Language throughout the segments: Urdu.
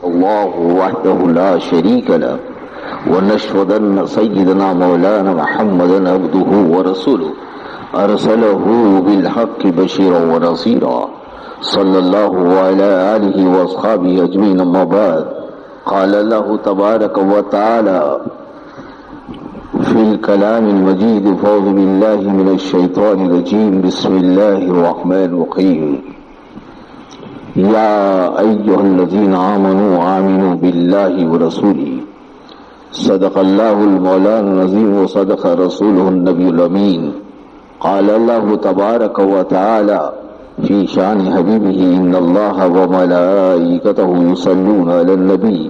الله وحده لا شريك له ونشهد أن سيدنا مولانا محمدا عبده ورسوله أرسله بالحق بشيرا ونصيرا صلى الله على آله وأصحابه أجمعين. أما بعد، قال الله تبارك وتعالى في الكلام المجيد: فأعوذ بالله من الشيطان الرجيم، بسم الله الرحمن الرحيم. يا أيها الذين آمنوا بالله ورسوله صدق الله المولانا العظيم وصدق رسوله النبي الأمين. قال الله تبارك وتعالى في شان حبيبه: إن الله وملائكته يصلون على النبي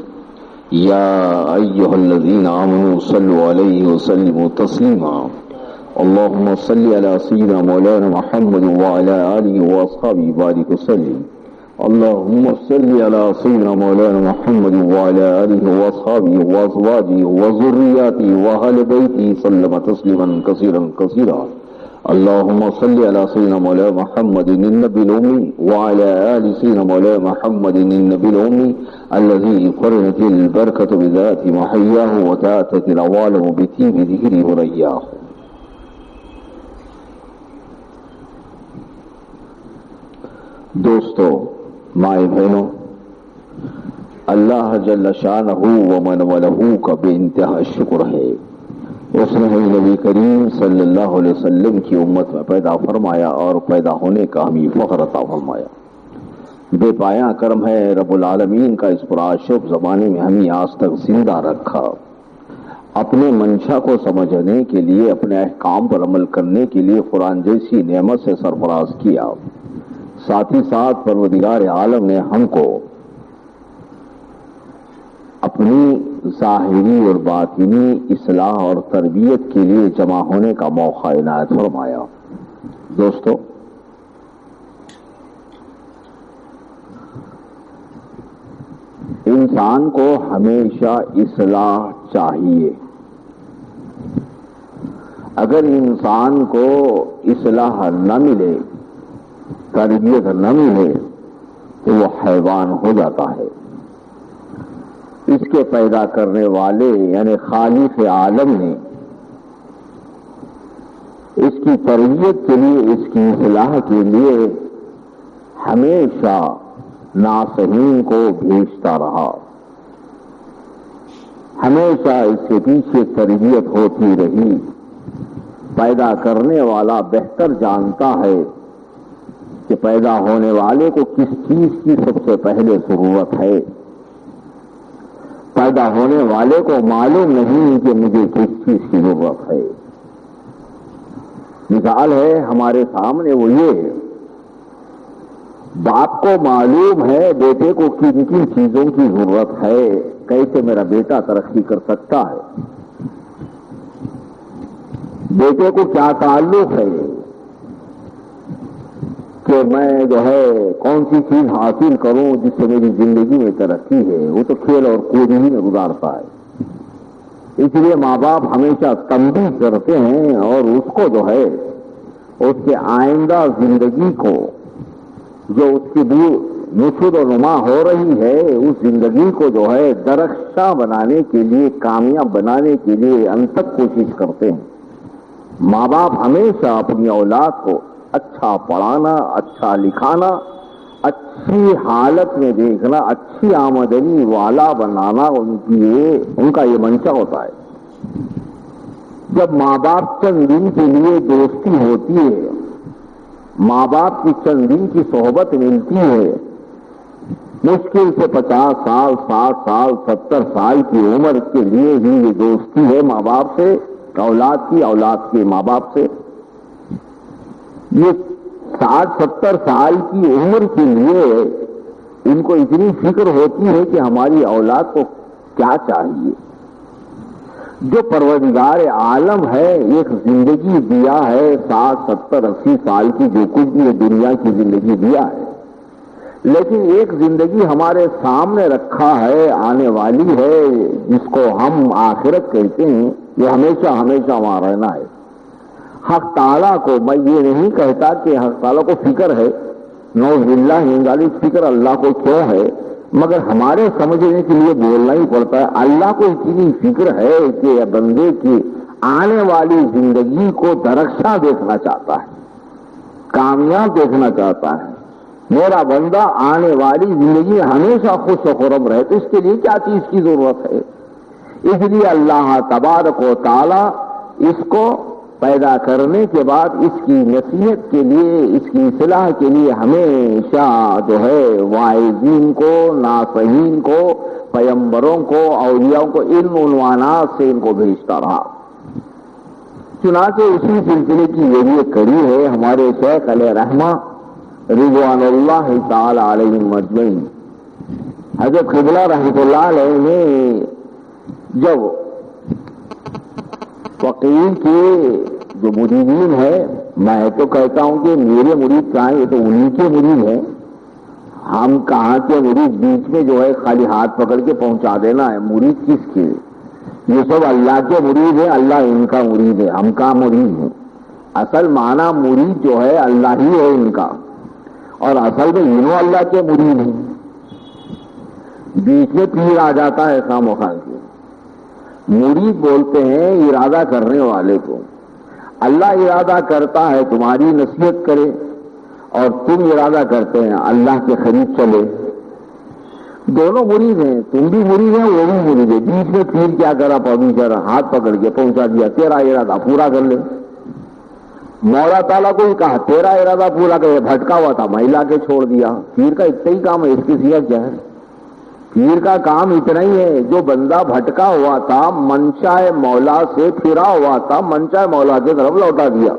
يا أيها الذين آمنوا صلوا عليه وسلموا تسليما. اللهم صل على سيدنا مولانا محمد وعلى آله وأصحابه بارك وسلم. اللهم صل على سيدنا مولانا محمد وعلى آله وأصحابه وأزواجه وذرياته وأهل بيته سلم تسليما كثيرا كثيرا. اللهم صل على سيدنا مولانا محمد النبي الأمي وعلى آل سيدنا مولانا محمد النبي الأمي الذي قرنت البركة بذات محياه وتأتت العوالم بطيب ذكره ورياه. دوستو، مائے بہنوں، اللہ جل شانہ و من ولہ کا بے انتہا شکر ہے، اس نے ہمیں نبی کریم صلی اللہ علیہ وسلم کی امت میں پیدا فرمایا اور پیدا ہونے کا ہمیں فخر عطا فرمایا۔ بے پایاں کرم ہے رب العالمین کا اس پرآشوب زمانے میں ہمیں آج تک زندہ رکھا، اپنے منشا کو سمجھنے کے لیے، اپنے احکام پر عمل کرنے کے لیے قرآن جیسی نعمت سے سرفراز کیا۔ ساتھ ہی ساتھ پروردگار عالم نے ہم کو اپنی ظاہری اور باطنی اصلاح اور تربیت کے لیے جمع ہونے کا موقع عنایت فرمایا۔ دوستو، انسان کو ہمیشہ اصلاح چاہیے۔ اگر انسان کو اصلاح نہ ملے، تربیت نہ ملے، تو وہ حیوان ہو جاتا ہے۔ اس کے پیدا کرنے والے یعنی خالق عالم نے اس کی تربیت کے لیے، اس کی اصلاح کے لیے ہمیشہ ناصحین کو بھیجتا رہا، ہمیشہ اس کے پیچھے تربیت ہوتی رہی۔ پیدا کرنے والا بہتر جانتا ہے کہ پیدا ہونے والے کو کس چیز کی سب سے پہلے ضرورت ہے۔ پیدا ہونے والے کو معلوم نہیں کہ مجھے کس چیز کی ضرورت ہے۔ مثال ہے ہمارے سامنے، وہ یہ ہے، باپ کو معلوم ہے بیٹے کو کن کن چیزوں کی ضرورت ہے، کیسے میرا بیٹا ترقی کر سکتا ہے، بیٹے کو کیا تعلق ہے کہ میں جو ہے کون سی چیز حاصل کروں جس سے میری زندگی میں ترقی ہے۔ وہ تو کھیل اور کود ہی میں گزارتا ہے۔ اس لیے ماں باپ ہمیشہ تنبیہ کرتے ہیں اور اس کو جو ہے اس کے آئندہ زندگی کو، جو اس کی نشود و نما ہو رہی ہے، اس زندگی کو جو ہے درخشاں بنانے کے لیے، کامیاب بنانے کے لیے انتک کوشش کرتے ہیں۔ ماں باپ ہمیشہ اپنی اولاد کو اچھا پڑھانا، اچھا لکھانا، اچھی حالت میں دیکھنا، اچھی آمدنی والا بنانا ان کا یہ منشا ہوتا ہے۔ جب ماں باپ چند دن کے لیے دوستی ہوتی ہے، ماں باپ کی چند دن کی صحبت ملتی ہے، مشکل سے 50 سال، 60 سال، 70 سال کی عمر کے لیے ہی یہ دوستی ہے ماں باپ سے، اولاد کی، اولاد کے ماں باپ سے۔ یہ 60-70 سال کی عمر کے لیے ان کو اتنی فکر ہوتی ہے کہ ہماری اولاد کو کیا چاہیے۔ جو پروردگار عالم ہے، ایک زندگی دیا ہے 60-70-80 سال کی، جو کچھ بھی دنیا کی زندگی دیا ہے، لیکن ایک زندگی ہمارے سامنے رکھا ہے، آنے والی ہے، جس کو ہم آخرت کہتے ہیں، یہ ہمیشہ ہمیشہ وہاں رہنا ہے۔ حق تعالیٰ کو، میں یہ نہیں کہتا کہ حق تعالیٰ کو فکر ہے، نعوذ باللہ من ذالک، فکر اللہ کو کیوں ہے، مگر ہمارے سمجھنے کے لیے بولنا ہی پڑتا ہے. اللہ کو اتنی فکر ہے کہ بندے کی آنے والی زندگی کو درخشاں دیکھنا چاہتا ہے, کامیاب دیکھنا چاہتا ہے. میرا بندہ آنے والی زندگی ہمیشہ خوش و خرم رہے, تو اس کے لیے کیا چیز کی ضرورت ہے؟ اس لیے اللہ تبارک و تعالی اس کو پیدا کرنے کے بعد اس کی نصیحت کے لیے, اس کی اصلاح کے لیے ہمیشہ جو ہے واعظین کو, ناصحین کو, پیغمبروں کو, اولیاء کو ان عنوانات سے ان کو بھیجتا رہا. چنانچہ اسی سلسلے کی یہ بھی ایک کڑی ہے ہمارے شیخ علیہ رحمہ رضوان اللہ تعالی علیہ مجمعین. حضرت قبلہ رحمۃ اللہ علیہ نے جب فقیر کے جو مریدین ہے, میں تو کہتا ہوں کہ میرے مرید کہاں, یہ تو انہی کے مرید ہیں, ہم کہاں کے مرید, بیچ میں جو ہے خالی ہاتھ پکڑ کے پہنچا دینا ہے. مرید کس کے؟ یہ سب اللہ کے مرید ہیں, اللہ ان کا مرید ہے, ہم کا مرید ہیں. اصل معنی مرید جو ہے اللہ ہی ہے ان کا, اور اصل میں انہوں اللہ کے مرید ہیں. بیچ میں پیر آ جاتا ہے خام و خواہ کے. مرید بولتے ہیں ارادہ کرنے والے کو. اللہ ارادہ کرتا ہے تمہاری نصیحت کرے, اور تم ارادہ کرتے ہیں اللہ کے قریب چلے. دونوں مرید ہیں, تم بھی مرید ہیں, وہ بھی مرید ہے. بیچ میں پیر کیا کرا, پرمیشن ہاتھ پکڑ کے پہنچا دیا, تیرا ارادہ پورا کر لے. مولا تعالیٰ کو ہی کہا تیرا ارادہ پورا کر, بھٹکا ہوا تھا میں لا کے چھوڑ دیا. پیر کا اتنا ہی کام ہے, اس کی صحت کیا ہے؟ پیر کا کام اتنا ہی ہے, جو بندہ بھٹکا ہوا تھا, منشاء مولا سے پھرا ہوا تھا, منشاء مولا کی طرف لوٹا دیا.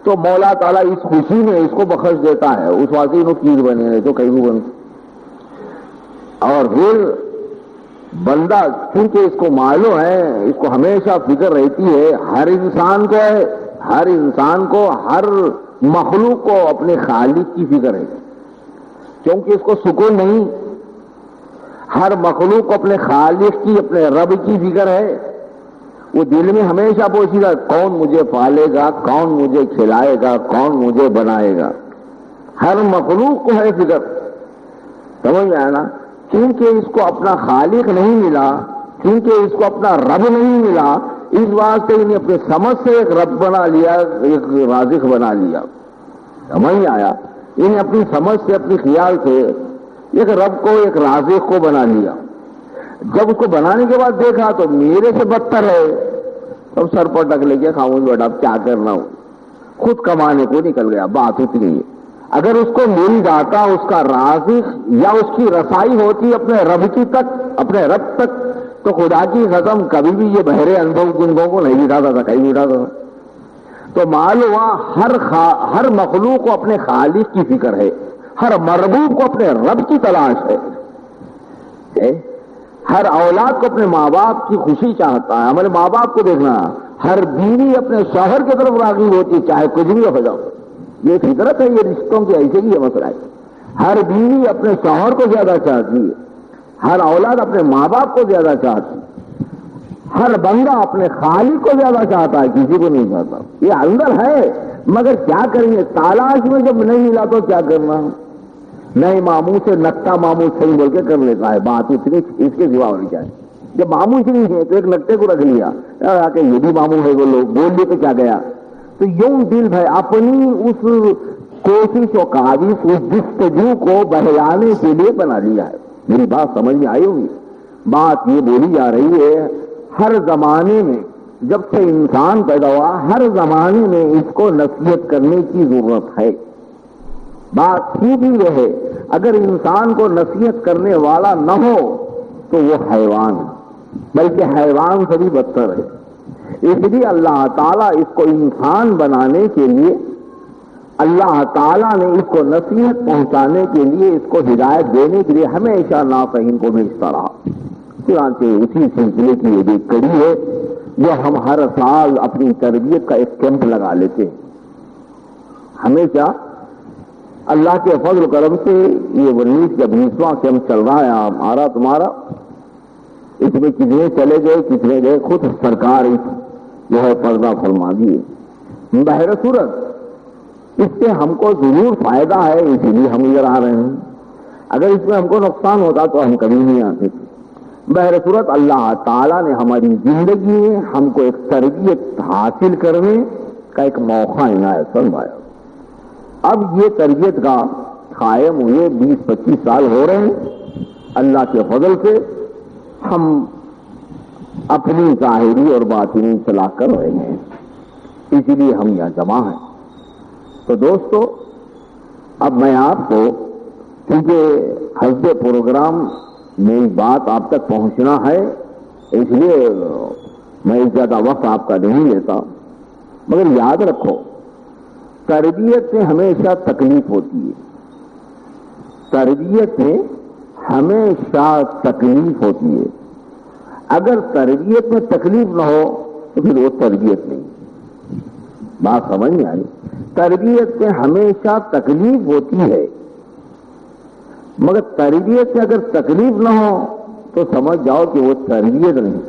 تو مولا تعالیٰ اس خوشی میں اس کو بخش دیتا ہے, اس واقعی میں پیر بنے تو کہیں بھی بن. اور پھر بندہ چونکہ اس کو معلوم ہے, اس کو ہمیشہ فکر رہتی ہے, ہر انسان کو ہے, ہر انسان کو, ہر مخلوق کو اپنے خالق کی فکر ہے, کیونکہ اس کو سکون نہیں. ہر مخلوق کو اپنے خالق کی, اپنے رب کی فکر ہے. وہ دل میں ہمیشہ پوچھے گا کون مجھے پالے گا, کون مجھے کھلائے گا, کون مجھے بنائے گا. ہر مخلوق کو ہے فکر, سمجھ میں آیا نا. کیونکہ اس کو اپنا خالق نہیں ملا, کیونکہ اس کو اپنا رب نہیں ملا, اس واسطے انہیں اپنے سمجھ سے ایک رب بنا لیا, ایک رازق بنا لیا. سمجھ میں آیا؟ انہیں اپنی سمجھ سے, اپنی خیال سے ایک رب کو, ایک رازق کو بنا لیا. جب اس کو بنانے کے بعد دیکھا تو میرے سے بدتر ہے, تب سر پر ڈک لے کے خاموش بیٹھا, اب کیا کرنا ہو, خود کمانے کو نکل گیا. بات اتنی ہے. اگر اس کو مل جاتا اس کا رازق, یا اس کی رسائی ہوتی اپنے رب کی تک, اپنے رب تک, تو خدا کی قسم کبھی بھی یہ بہرے انبھو گنبھوں کو نہیں بٹھاتا تھا, کہیں بٹھاتا تھا. تو معلوم ہوا ہر مخلوق کو اپنے خالق کی فکر ہے, ہر مربوب کو اپنے رب کی تلاش ہے. ہر اولاد کو اپنے ماں باپ کی خوشی چاہتا ہے. ہمارے ماں باپ کو دیکھنا, ہر بیوی اپنے شوہر کی طرف راغب ہوتی ہے, چاہے کچھ بھی ہو جاؤ. یہ فطرت ہے, یہ رشتوں کی ایسے ہی یہ مسئلہ ہے. ہر بیوی اپنے شوہر کو زیادہ چاہتی ہے, ہر اولاد اپنے ماں باپ کو زیادہ چاہتی ہے, ہر بندہ اپنے خالق کو زیادہ چاہتا ہے, کسی کو نہیں چاہتا. یہ اندر ہے, مگر کیا کریں گے, تلاش میں جب نہیں ملا تو کیا کرنا. نئے ماموں سے نکتا ماموں صحیح بول کے کر لیتا ہے, بات اتنی, اس کے سوا اور کیا ہے. جب ماموں صحیح ہے تو ایک نکتے کو رکھ لیا کہ یہ بھی ماموں ہے, وہ لوگ بول لیے تو کیا گیا. تو یوں دل بھائی اپنی اس کوشش و کاوش, اس جستجو کو بہلانے کے لیے بنا لیا ہے. میری بات سمجھ میں آئی ہوگی. بات یہ بولی جا رہی ہے, ہر زمانے میں جب سے انسان پیدا ہوا, ہر زمانے میں اس کو نصیحت کرنے کی ضرورت ہے. بات ٹھیک ہی رہے, اگر انسان کو نصیحت کرنے والا نہ ہو تو وہ حیوان ہے, بلکہ حیوان سے بھی بدتر ہے. اس لیے اللہ تعالیٰ اس کو انسان بنانے کے لیے, اللہ تعالیٰ نے اس کو نصیحت پہنچانے کے لیے, اس کو ہدایت دینے کے لیے ہمیشہ ناصحین کو بھیجتا رہا. چنانچہ اسی سلسلے کی یہ بھی کڑی ہے جو ہم ہر سال اپنی تربیت کا ایک کیمپ لگا لیتے ہیں. ہمیشہ اللہ کے فضل و کرم سے یہ 19 کا 20واں کیمپ چل رہا ہے ہمارا تمہارا. اس میں کتنے چلے گئے کتنے گئے, خود سرکار جو ہے پردہ فرما دیے. بہر صورت اس سے ہم کو ضرور فائدہ ہے، اسی لیے ہم ادھر آ رہے ہیں. اگر اس میں ہم کو نقصان ہوتا تو ہم کبھی نہیں آتے تھے. بہر صورت اللہ تعالیٰ نے ہماری زندگی میں ہم کو ایک تربیت حاصل کرنے کا ایک موقع عنایت فرمایا. اب یہ تربیت کا قائم ہوئے 20-25 سال ہو رہے ہیں. اللہ کے فضل سے ہم اپنی ظاہری اور باطنی چلا کر رہے ہیں، اسی لیے ہم یہاں جمع ہیں. تو دوستو، اب میں آپ کو، کیونکہ حسب پروگرام میری بات آپ تک پہنچنا ہے، اس لیے میں زیادہ وقت آپ کا نہیں لیتا، مگر یاد رکھو تربیت میں ہمیشہ تکلیف ہوتی ہے. تربیت میں ہمیشہ تکلیف ہوتی ہے. اگر تربیت میں تکلیف نہ ہو تو پھر وہ تربیت نہیں. بات سمجھ میں آئی؟ تربیت میں ہمیشہ تکلیف ہوتی ہے، مگر تربیت میں اگر تکلیف نہ ہو تو سمجھ جاؤ کہ وہ تربیت نہیں.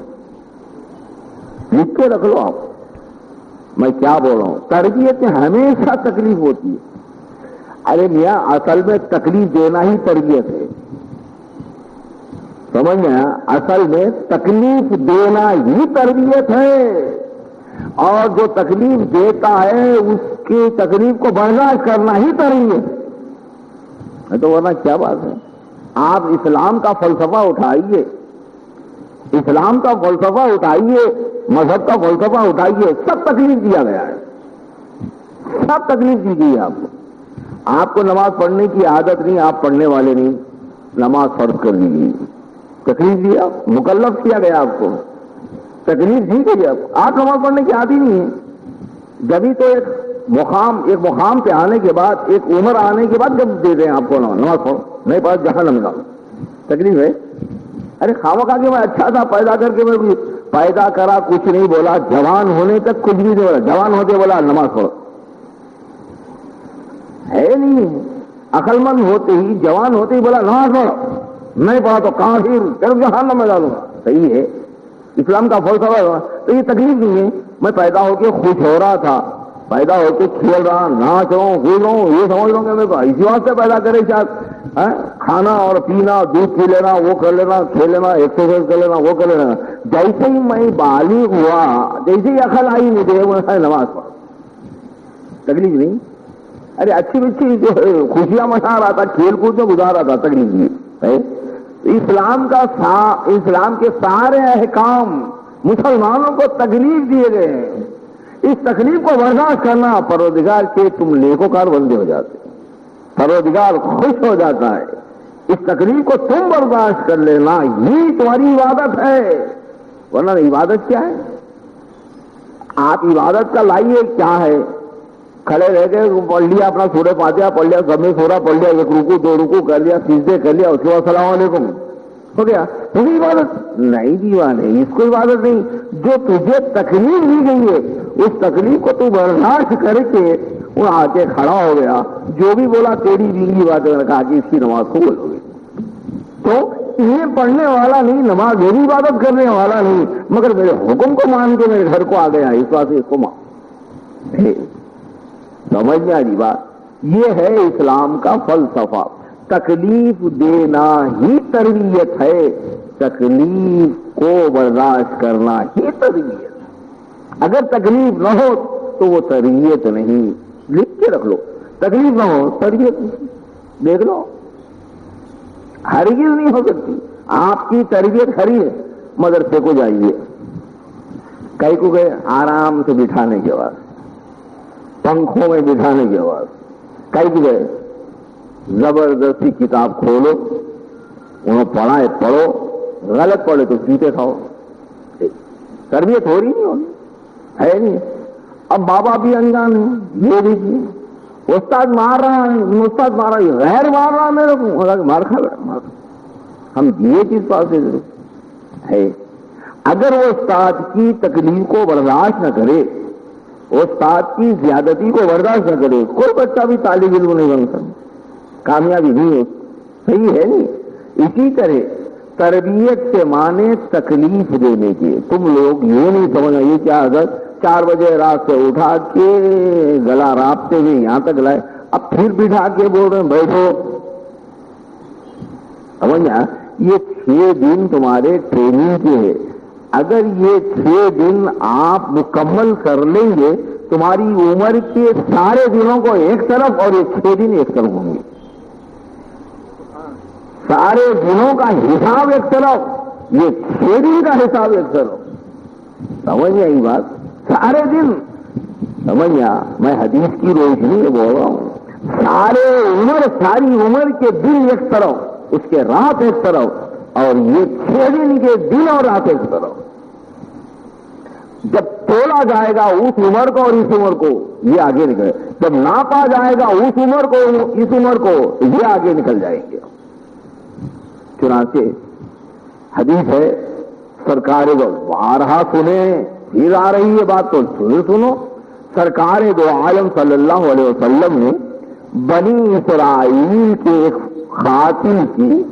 لکھ کے رکھ لو آپ میں کیا بول رہا ہوں. تربیت میں ہمیشہ تکلیف ہوتی ہے. ارے میاں، اصل میں تکلیف دینا ہی تربیت ہے. سمجھ میں آیا؟ اصل میں تکلیف دینا ہی تربیت ہے، اور جو تکلیف دیتا ہے اس کی تکلیف کو برداشت کرنا ہی تربیت ہے. تو ورنہ کیا بات ہے؟ آپ اسلام کا فلسفہ اٹھائیے، اسلام کا فلسفہ اٹھائیے، مذہب کا فلسفہ اٹھائیے، سب تکلیف دیا گیا ہے، سب تکلیف دی گئی ہے آپ کو. آپ کو نماز پڑھنے کی عادت نہیں، آپ پڑھنے والے نہیں، نماز فرض کر دی گئی، تکلیف دیا، مکلف کیا گیا آپ کو، تکلیف دی گئی. آپ نماز پڑھنے کی عادی نہیں ہے. جبھی تو ایک مقام پہ آنے کے بعد، ایک عمر آنے کے بعد جب دے دیں آپ کو نماز پڑھو، نہیں پڑھا جہنم میں ڈالو، تکلیف ہے. ارے خواہ کہ میں اچھا تھا پیدا کر کے، میں پیدا کرا کچھ نہیں بولا، جوان ہونے تک کچھ بھی نہیں بولا، جوان ہوتے بولا نماز پڑھو. ہے نہیں، عقل مند ہوتے ہی، جوان ہوتے ہی بولا نماز پڑھو، نہیں پڑھا تو کافر، صرف جہنم میں ڈالوں گا. صحیح ہے، اسلام کا فلسفہ. تو یہ تکلیف نہیں ہے. میں پیدا ہو کے خوش ہو رہا تھا، پیدا ہو کے کھیل رہا، ناچ رہا ہوں، کود رہا ہوں، یہ سمجھ لوں گا میرے کو اسی واسطے پیدا کرے شاید. کھانا اور پینا، دودھ پی لینا، وہ کر لینا، کھیل لینا، ایکسرسائز کر لینا، وہ کر لینا. جیسے ہی میں بالغ ہوا، جیسے ہی عقل آئی مجھے، نماز پڑھ، تکلیف نہیں. ارے اچھی بچی جو خوشیاں منا رہا تھا، کھیل کود میں گزار رہا تھا، تکلیف نہیں. اسلام کے سارے احکام مسلمانوں کو تکلیف دیے گئے ہیں. اس تکلیف کو برداشت کرنا، پروردگار کے تم نیکوکار بندے ہو جاتے، پروردگار خوش ہو جاتا ہے. اس تکلیف کو تم برداشت کر لینا، یہ تمہاری عبادت ہے. ورنہ عبادت کیا ہے؟ آپ عبادت کا لائیے کیا ہے؟ کھڑے رہ گئے، پڑھ لیا اپنا سورہ فاتحہ پڑھ لیا، سب میں سورہ پڑھ لیا، ایک رکوع دو رکوع کر لیا، سجدے کر لیا، اس کے بعد السلام علیکم ہو گیا. تمہیں عبادت نہیں دیوان ہے، اس کو عبادت نہیں. جو تجھے تکلیف دی گئی ہے اس تکلیف کو تو برداشت کر کے وہ آ کے کھڑا ہو گیا. جو بھی بولا تیری بیوی بات ہے، کہا کہ اس کی نماز قبول ہو گئی. تو یہ پڑھنے والا نہیں، نماز میری عبادت کرنے والا نہیں، مگر میرے حکم کو مان کے میرے گھر کو آ گیا، اس واسطے اس کو مان. سمجھ میں آ رہی بات؟ یہ ہے اسلام کا فلسفہ. تکلیف دینا ہی تربیت ہے، تکلیف کو برداشت کرنا ہی تربیت. اگر تکلیف نہ ہو تو وہ تربیت نہیں. لکھ کے رکھ لو، تکلیف نہ ہو تربیت نہیں. دیکھ لو، ہرگز نہیں ہو سکتی. آپ کی تربیت کھری ہے. مدرسے کو جائیے، کئی کو گئے آرام سے بٹھانے کے بعد، پنکھوں میں بٹھانے کے بعد، کئی کو گئے زبردستی کتاب کھولو، انہوں پڑھائے پڑھو، غلط پڑھے تو جوتے کھاؤ. تربیت ہو رہی نہیں ہوگی، ہے نہیں. اب بابا بھی انجان ہے، یہ دیکھیے استاد مار رہا ہے، استاد مار رہا ہے، غیر مار رہا میرے کو، مار کھا رہا. ہم یہ چیز پاس ہے. اگر وہ استاد کی تکلیف کو برداشت نہ کرے، استاد کی زیادتی کو برداشت نہ کرے، کوئی بچہ بھی طالب علم نہیں بن سکتا، کامیابی نہیں ہو. صحیح ہے نہیں؟ اسی طرح تربیت سے مانے تکلیف دینے کی. تم لوگ یہ نہیں سمجھنا یہ کیا اگر 4 بجے رات سے اٹھا کے گلا رابطے ہوئے یہاں تک لائے، اب پھر بٹھا کے بول رہے ہیں بیٹھو. سمجھا؟ یہ 6 دن تمہارے ٹریننگ کے ہے. اگر یہ 6 دن آپ مکمل کر لیں گے تمہاری عمر کے سارے دنوں کو ایک طرف اور یہ 6 دن ایک طرف ہوں گے. سارے دنوں کا حساب ایک طرف، یہ 6 دن کا حساب ایک طرف. سمجھ آئی بات؟ سارے دن. سمجھا؟ میں حدیث کی روشنی میں بول رہا ہوں. ساری عمر کے دن ایک طرف، اس کے رات ایک طرف، اور یہ 6 دن کے دن اور رات ایک طرف. جب تولا جائے گا اس عمر کو اور اس عمر کو، یہ آگے نکلے. جب ناپا جائے گا اس عمر کو اس عمر کو، یہ آگے نکل جائیں گے. چنانچہ حدیث ہے، سرکار دو بارہا سنیں، پھر آ رہی ہے بات تو پھر سنو. سرکار دو عالم صلی اللہ علیہ وسلم نے بنی اسرائیل کے ایک قاتل کی،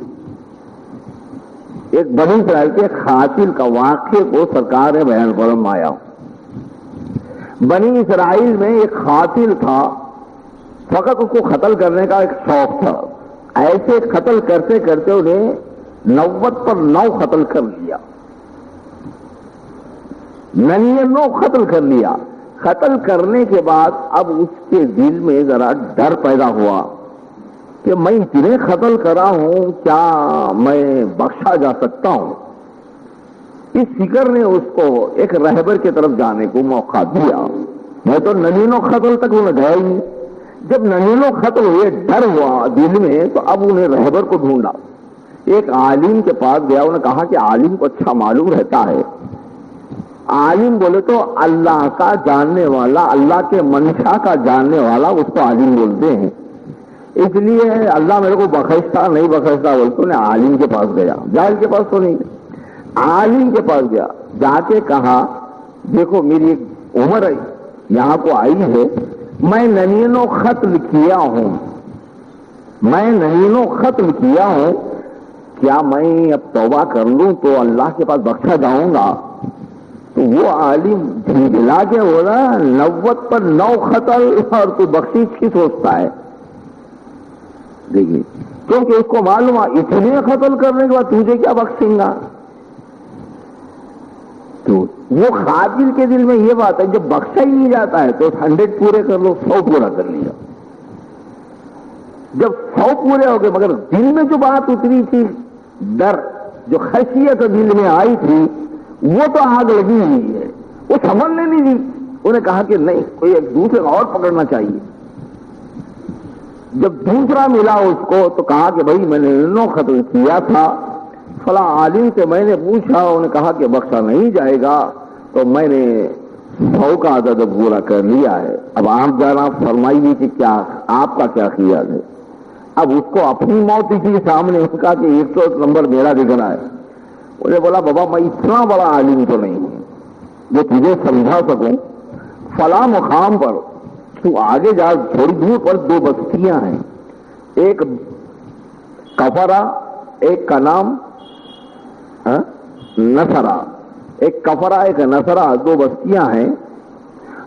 ایک بنی اسرائیل کے قاتل کا واقعے کو سرکار نے بیان فرمایا. بنی اسرائیل میں ایک قاتل تھا، فقط اس کو قتل کرنے کا ایک شوق تھا. ایسے قتل کرتے کرتے انہیں 90 پر 9 قتل کر لیا. 99 قتل کر لیا. قتل کرنے کے بعد اب اس کے دل میں ذرا ڈر پیدا ہوا کہ میں اتنے قتل کرا ہوں، کیا میں بخشا جا سکتا ہوں؟ اس فکر نے اس کو ایک رہبر کی طرف جانے کو موقع دیا. میں تو 99 قتل تک انہیں گیا ہی. جب 99 قتل ہوئے، ڈر ہوا دل میں، تو اب انہیں رہبر کو ڈھونڈا. ایک عالم کے پاس گیا. انہوں نے کہا کہ عالم کو اچھا معلوم رہتا ہے. عالم بولے تو اللہ کا جاننے والا، اللہ کے منشا کا جاننے والا، اس کو عالم بولتے ہیں. اس لیے اللہ میرے کو بخشتا نہیں بخشتا بولتے انہیں عالم کے پاس گیا. جاہل کے پاس تو نہیں. عالم کے پاس گیا. جا کے کہا دیکھو میری ایک عمر یہاں کو آئی ہے، میں 99 قتل کیا ہوں، میں 99 قتل کیا ہوں، کیا میں اب توبہ کر لوں تو اللہ کے پاس بخشا جاؤں گا؟ تو وہ عالم جھنجھلا کے بولا 90 پر 9 قتل اور تو بخشش کی سوچتا ہے. دیکھیے، کیونکہ اس کو معلوم ہے اتنے قتل کرنے کے بعد تجھے کیا بخشیں گا. تو وہ قاتل کے دل میں یہ بات ہے جب بخشا ہی نہیں جاتا ہے تو 100 پورے کر لو، 100 پورا کر لیا. جب 100 پورے ہو گئے مگر دل میں جو بات اتری تھی، ڈر، جو خشیت دل میں آئی تھی، وہ تو آگ لگی ہوئی ہے، وہ سنبھلنے نہیں دی. انہیں کہا کہ نہیں، کوئی ایک دوسرے کو اور پکڑنا چاہیے. جب دوسرا ملا اس کو تو کہا کہ بھائی میں نے 99 قتل کیا تھا، فلاں عالم سے میں نے پوچھا، انہوں نے کہا کہ بخشا نہیں جائے گا، تو میں نے 100 کا عدد پورا کر لیا ہے. اب آپ ذرا فرمائیے کہ کیا آپ کا کیا خیال ہے؟ اب اس کو اپنی موت کی سامنے اس کا کہ 100 نمبر میرا دکھنا ہے. انہیں بولا بابا میں اتنا بڑا عالم تو نہیں ہوں جو تجھے سمجھا سکوں. فلاں مقام پر تو آگے جا، تھوڑی دور پر 2 بستیاں ہیں، ایک کفرا، ایک کا نام نصرا. ایک کفرا ایک نصرا، 2 بستیاں ہیں.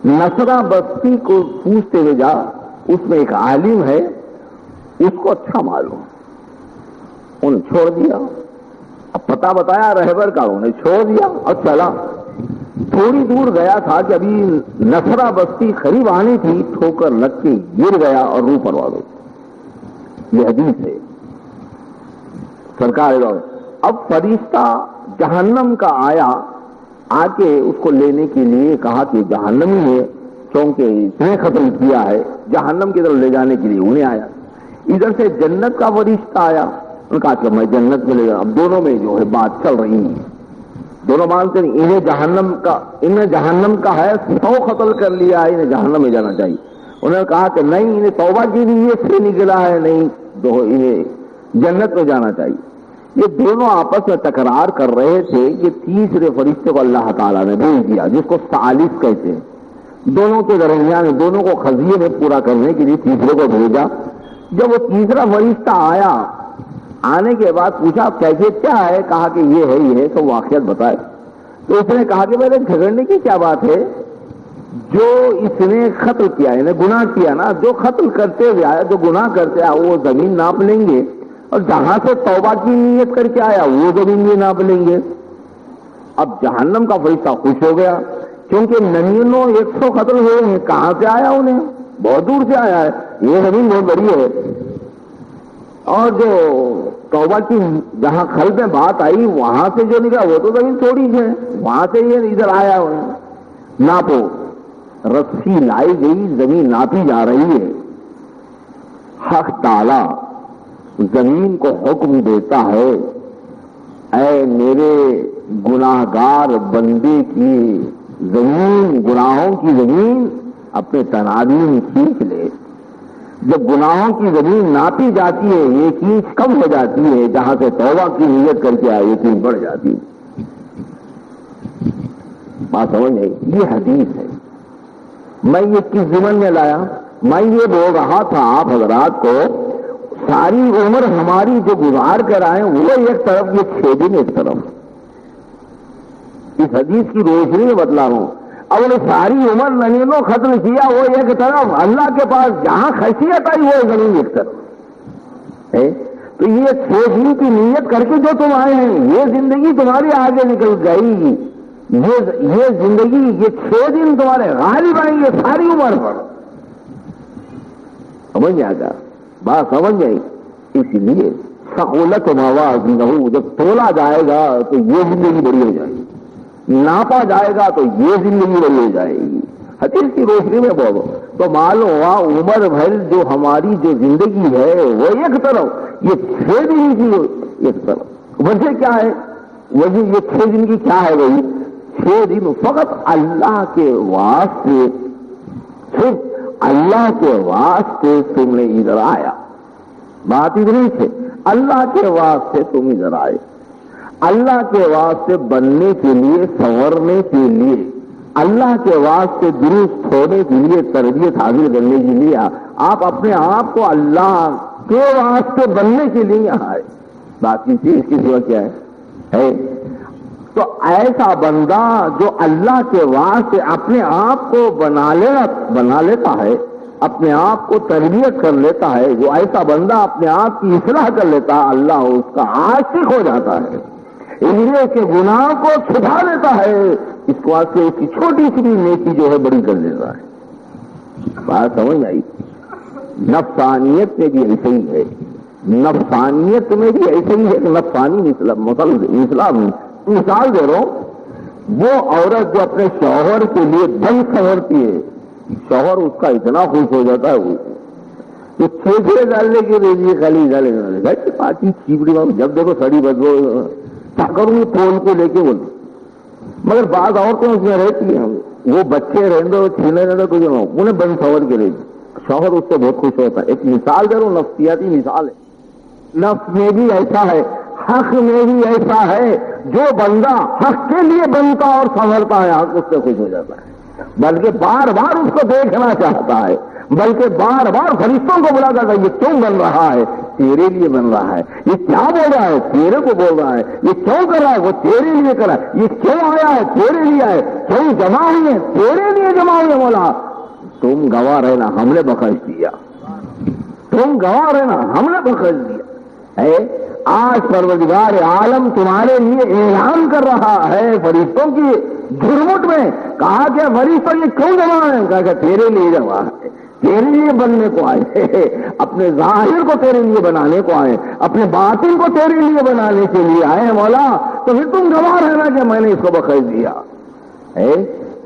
نصرا بستی کو پوچھتے ہوئے جا، اس میں ایک عالم ہے، اس کو اچھا معلوم. انہیں چھوڑ دیا. اب پتہ بتایا رہبر کا، انہیں چھوڑ دیا اور چلا. تھوڑی دور گیا تھا کہ ابھی نصرا بستی قریب آنی تھی، ٹھوکر لگ کے گر گیا اور روح پرواز ہو. یہ حدیث ہے سرکار. اب فرشتہ جہنم کا آیا، آ کے اس کو لینے کے لیے کہا کہ جہنمی ہے، کیونکہ اتنے قتل کیا ہے، جہنم کی طرف لے جانے کے لیے انہیں آیا. ادھر سے جنت کا فرشتہ آیا، انہوں نے کہا کہ میں جنت میں لے جاؤں. اب دونوں میں جو ہے بات چل رہی ہے، دونوں مانتے ہیں انہیں جہنم کا ہے، 100 قتل کر لیا ہے، انہیں جہنم میں جانا چاہیے. انہوں نے کہا کہ نہیں، انہیں توبہ کی نیت سے نکلا ہے، نہیں تو انہیں جنت میں جانا چاہیے. یہ دونوں آپس میں تکرار کر رہے تھے کہ تیسرے فرشتے کو اللہ تعالیٰ نے بھیج دیا، جس کو ثالث کہتے ہیں. دونوں کے درمیان دونوں کو قضیے میں پورا کرنے کے لیے تیسرے کو بھیجا. جب وہ تیسرا فرشتہ آیا، آنے کے بعد پوچھا کیفیت کیا ہے؟ کہا کہ یہ ہے تو واقعات بتائے. تو اس نے کہا کہ میرے جھگڑنے کی کیا بات ہے؟ جو اس نے قتل کیا ہے گناہ کیا نا، جو قتل کرتے ہوئے آیا، جو گناہ کرتے آیا، وہ زمین ناپ لیں گے، اور جہاں سے توبہ کی نیت کر کے آیا وہ زمین بھی ناپ لیں گے۔ اب جہنم کا فرشتہ خوش ہو گیا، کیونکہ 99 قتل ہوئے ہیں، کہاں سے آیا انہیں؟ بہت دور سے آیا ہے، یہ زمین بہت بڑی ہے۔ اور جو توبہ کی جہاں خلق میں بات آئی وہاں سے جو نکلا وہ تو زمین تھوڑی ہے، وہاں سے یہ ادھر آیا ہوا ہے۔ ناپو، رسی لائی گئی، زمین ناپی جا رہی ہے۔ حق تعالی زمین کو حکم دیتا ہے، اے میرے گناہگار بندے کی زمین، گناہوں کی زمین اپنے تنابی میں کھینچ لے۔ جب گناہوں کی زمین ناپی جاتی ہے یہ کھینچ کم ہو جاتی ہے، جہاں سے توبہ کی نیت کر کے آئے یہ کھینچ بڑھ جاتی ہے۔ بات سمجھ نہیں، یہ حدیث ہے۔ میں یہ کس ضمن میں لایا؟ میں یہ بول رہا تھا آپ حضرات کو، ساری عمر ہماری جو گزار کر آئے وہ ایک طرف، یہ 6 دن ایک طرف، اس حدیث کی روشنی میں بتلا رہا ہوں۔ اب انہیں ساری عمر ننینوں ختم کیا وہ ایک طرف، اللہ کے پاس جہاں خیریت آئی وہ زمین ایک طرف ہے۔ تو یہ 6 دن کی نیت کر کے جو تم آئے ہیں، یہ زندگی تمہاری آگے نکل گئی، یہ زندگی، یہ 6 دن تمہارے غالب آئیں گے ساری عمر پر۔ سمجھ میں آ گیا بات؟ سمجھ گئی؟ اسی لیے سہولت مواد نہ، جب تولا جائے گا تو یہ زندگی بڑی ہو جائے گی، ناپا جائے گا تو یہ زندگی بڑی ہو جائے گی۔ حدیث کی روشنی میں بولو تو معلوم ہوا عمر بھر جو ہماری جو زندگی ہے وہ ایک طرف، یہ 6 دن کی ایک طرف۔ وجہ کیا ہے؟ وجہ یہ 6 دن کی کیا ہے بھائی؟ 6 دن فقط اللہ کے واسطے، صرف اللہ کے واسطے تم نے ادھر آیا۔ بات ادھر سے اللہ کے واسطے تم ادھر آئے، اللہ کے واسطے بننے کے لیے، سنورنے کے لیے، اللہ کے واسطے درست ہونے کے لیے، تربیت حاصل کرنے کے لیے آپ اپنے آپ کو اللہ کے واسطے بننے کے لیے یہاں آئے۔ باقی چیز کی سوا کیا ہے؟ تو ایسا بندہ جو اللہ کے واسطے اپنے آپ کو بنا لیتا ہے، اپنے آپ کو تربیت کر لیتا ہے، جو ایسا بندہ اپنے آپ کی اصلاح کر لیتا ہے، اللہ اس کا عاشق ہو جاتا ہے، اس لیے کہ گناہ کو چھپا لیتا ہے، اس واسطے اس کی چھوٹی سی بھی نیکی جو ہے بڑی کر دیتا ہے۔ بات سمجھ آئی؟ نفسانیت میں بھی ایسے ہی ہے، نفسانیت میں بھی ایسے ہی ہے کہ نفسانی مثال دے رہا ہوں، وہ عورت جو اپنے شوہر کے لیے دم سنورتی ہے، شوہر اس کا اتنا خوش ہو جاتا ہے وہ چھوٹے ڈالنے کے لیے خالی ڈالے پاکی چیپڑی، جب دیکھو سڑی بدلو کیا کروں گی پول کو لے کے بول، مگر بعض عورتیں اس میں رہتی ہیں، وہ بچے رہنے چھینے رہنے کچھ نہ انہیں بند سنور کے لیے شوہر اس سے بہت خوش ہوتا ہے۔ ایک مثال دے رہا ہوں، نفسیاتی مثال ہے۔ نفس میں بھی ایسا ہے، حق میں بھی ایسا ہے، جو بندہ حق کے لیے بنتا اور سنورتا ہے حق اس سے خوش ہو جاتا ہے، بلکہ بار بار اس کو دیکھنا چاہتا ہے، بلکہ بار بار فرشتوں کو بلا کرتا ہے، یہ کیوں بن رہا ہے؟ تیرے لیے بن رہا ہے۔ یہ کیا بول رہا ہے؟ تیرے کو بول رہا ہے۔ یہ کیوں کر رہا ہے؟ وہ تیرے لیے کر رہا ہے۔ یہ کیوں آیا ہے؟ تیرے لیے آئے۔ کیوں جمع ہوئی ہے؟ تیرے لیے جمع ہوئی ہے۔ مولا تم گواہ رہنا، ہم نے بخش دیا، تم گواہ رہنا، ہم نے بخش دیا ہے۔ آج پروردگار عالم تمہارے لیے اعلان کر رہا ہے فرشتوں کی جھرمٹ میں، کہا کہ فرشتوں یہ کیوں جمع ہے؟ کہا کہ تیرے لیے جمع ہے، تیرے لیے بننے کو آئے، اپنے ظاہر کو تیرے لیے بنانے کو آئے، اپنے باطن کو تیرے لیے بنانے کے لیے آئے مولا، تو پھر تم گواہ رہنا کہ میں نے اس کو بخش دیا ہے۔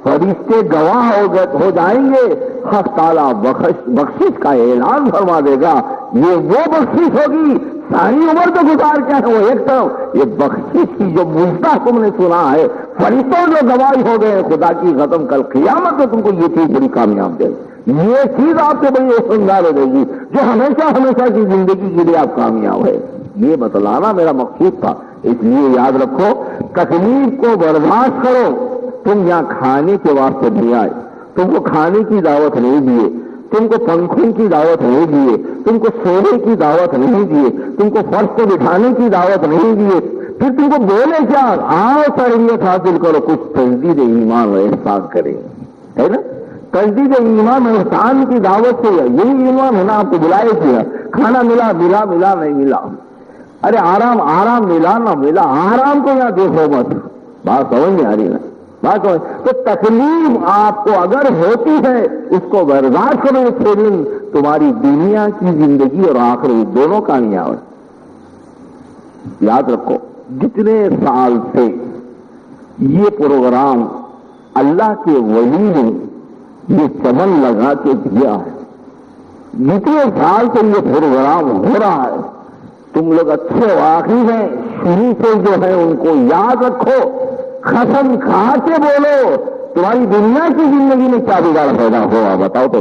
فرشتے گواہ ہو جائیں گے، حق تعالیٰ بخشش کا اعلان فرما دے گا۔ یہ وہ بخشش ہوگی، ساری عمر تو گزار کیا ہے وہ ایک طرف، یہ بخشش کی جو مجدہ تم نے سنا ہے، فرشتوں جو گواہی ہو گئے خدا کی قسم، کل قیامت میں تم کو یہ چیز بڑی کامیاب دے گی، یہ چیز آپ کو بڑی شاندار ہو جائے گی، جو ہمیشہ ہمیشہ کی زندگی کے لیے آپ کامیاب ہے۔ یہ بتلانا میرا مقصود تھا۔ اس لیے یاد رکھو، تکلیف کو برداشت کرو۔ تم یہاں کھانے کے واسطے نہیں آئے، تم کو کھانے کی دعوت نہیں دیے، تم کو پنکھوں کی دعوت نہیں دیے، تم کو سونے کی دعوت نہیں دیے، تم کو فرش کو بٹھانے کی دعوت نہیں دیے، پھر تم کو بولے کیا؟ آؤ تربیت حاصل کرو، کچھ تجدید ایمان و احسان کریں، ہے نا؟ تجدید ایمان اور احسان کی دعوت سے یہی ایمان ہے نا، آپ کو بلائے کیا، کھانا ملا ملا نہیں ملا، ارے آرام ملا نہ ملا، آرام کو یہاں دیکھو مت، بات سمجھ میں آ رہی نا، بات سمجھ تو تکلیف آپ کو اگر ہوتی ہے اس کو برداشت کرو، چھ دن تمہاری دنیا کی زندگی اور آخرت دونوں کامیاب ہے۔ یاد رکھو جتنے سال سے یہ پروگرام اللہ کے ولی نے یہ چمن لگا کے دیا ہے، جتنے سال سے یہ پروگرام ہو رہا ہے، تم لوگ اچھے واقعی ہیں، شروع سے جو ہے ان کو یاد رکھو، قسم کھا کے بولو تمہاری دنیا کی زندگی میں کیا بگاڑ پیدا ہوا بتاؤ تو،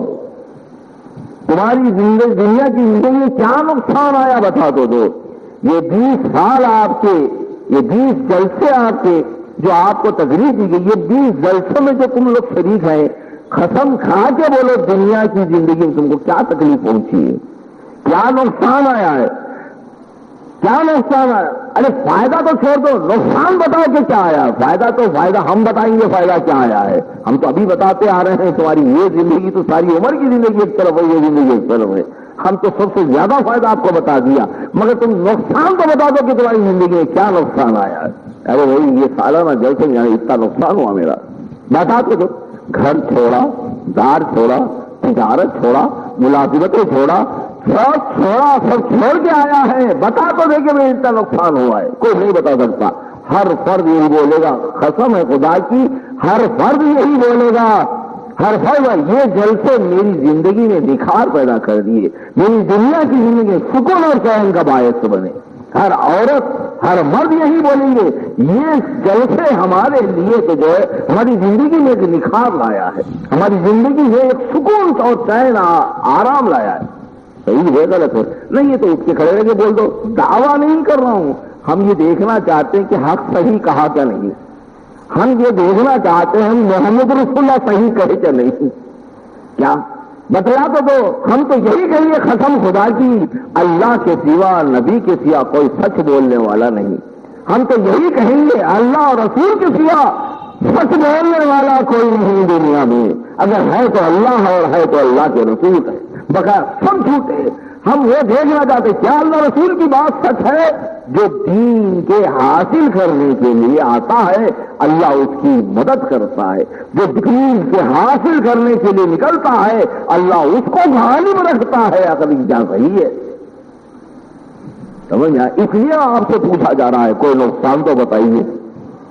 تمہاری دنیا کی زندگی میں کیا نقصان آیا بتا دو۔ یہ 20 سال آپ کے، یہ 20 جلسے آپ کے جو آپ کو تقریر دی گئی، یہ 20 جلسوں میں جو تم لوگ شریک ہیں، قسم کھا کے بولو دنیا کی زندگی میں تم کو کیا تکلیف پہنچی ہے، کیا نقصان آیا ہے، کیا نقصان آیا؟ ارے فائدہ تو چھوڑ دو، نقصان بتاؤ کہ کیا آیا؟ فائدہ ہم بتائیں گے فائدہ کیا آیا ہے، ہم تو ابھی بتاتے آ رہے ہیں تمہاری یہ زندگی تو ساری عمر کی زندگی ایک طرف ہے، یہ زندگی ایک طرف ہے، ہم تو سب سے زیادہ فائدہ آپ کو بتا دیا، مگر تم نقصان تو بتا دو کہ تمہاری زندگی میں کیا نقصان آیا ہے۔ ارے بھائی یہ سالانہ جلسے میں اتنا نقصان ہوا میرا، بتاتے تو گھر چھوڑا، دار چھوڑا، تجارت چھوڑا، ملازمتیں چھوڑا، سب چھوڑ کے آیا ہے، بتا تو دے کہ میں اتنا نقصان ہوا ہے، کوئی نہیں بتا سکتا، ہر فرد یہی بولے گا، قسم ہے خدا کی ہر فرد یہی بولے گا، ہر فرد یہ جلسے میری زندگی میں نکھار پیدا کر دیے، میری دنیا کی زندگی میں سکون اور چین کا باعث بنے، ہر عورت ہر مرد یہی بولیں گے یہ جلسے ہمارے لیے تو جو ہے ہماری زندگی میں ایک نکھار لایا ہے، ہماری زندگی میں ایک سکون اور چین آرام لایا ہے۔ صحیح ہے غلط ہے نہیں، یہ تو اٹھ کے کھڑے رہ کے بول دو، دعویٰ نہیں کر رہا ہوں، ہم یہ دیکھنا چاہتے ہیں کہ حق صحیح کہا کیا نہیں، ہم یہ دیکھنا چاہتے ہیں محمد رسول اللہ صحیح کہے کیا نہیں، کیا بتلا تو دو، ہم تو یہی کہیں گے قسم خدا کی اللہ کے سوا، نبی کے سوا کوئی سچ بولنے والا نہیں، ہم تو یہی کہیں گے اللہ اور رسول کے سوا سچ بولنے والا کوئی نہیں دنیا میں، اگر ہے تو اللہ ہے اور ہے تو اللہ کے رسول ہے، بغیر سب جھوٹے۔ ہم وہ دیکھنا چاہتے کیا اللہ رسول کی بات سچ ہے؟ جو دین کے حاصل کرنے کے لیے آتا ہے اللہ اس کی مدد کرتا ہے، جو دین کے حاصل کرنے کے لیے نکلتا ہے اللہ اس کو غالب رکھتا ہے، اگر کیا صحیح ہے سمجھ میں؟ اس لیے آپ سے پوچھا جا رہا ہے کوئی نقصان تو بتائیے،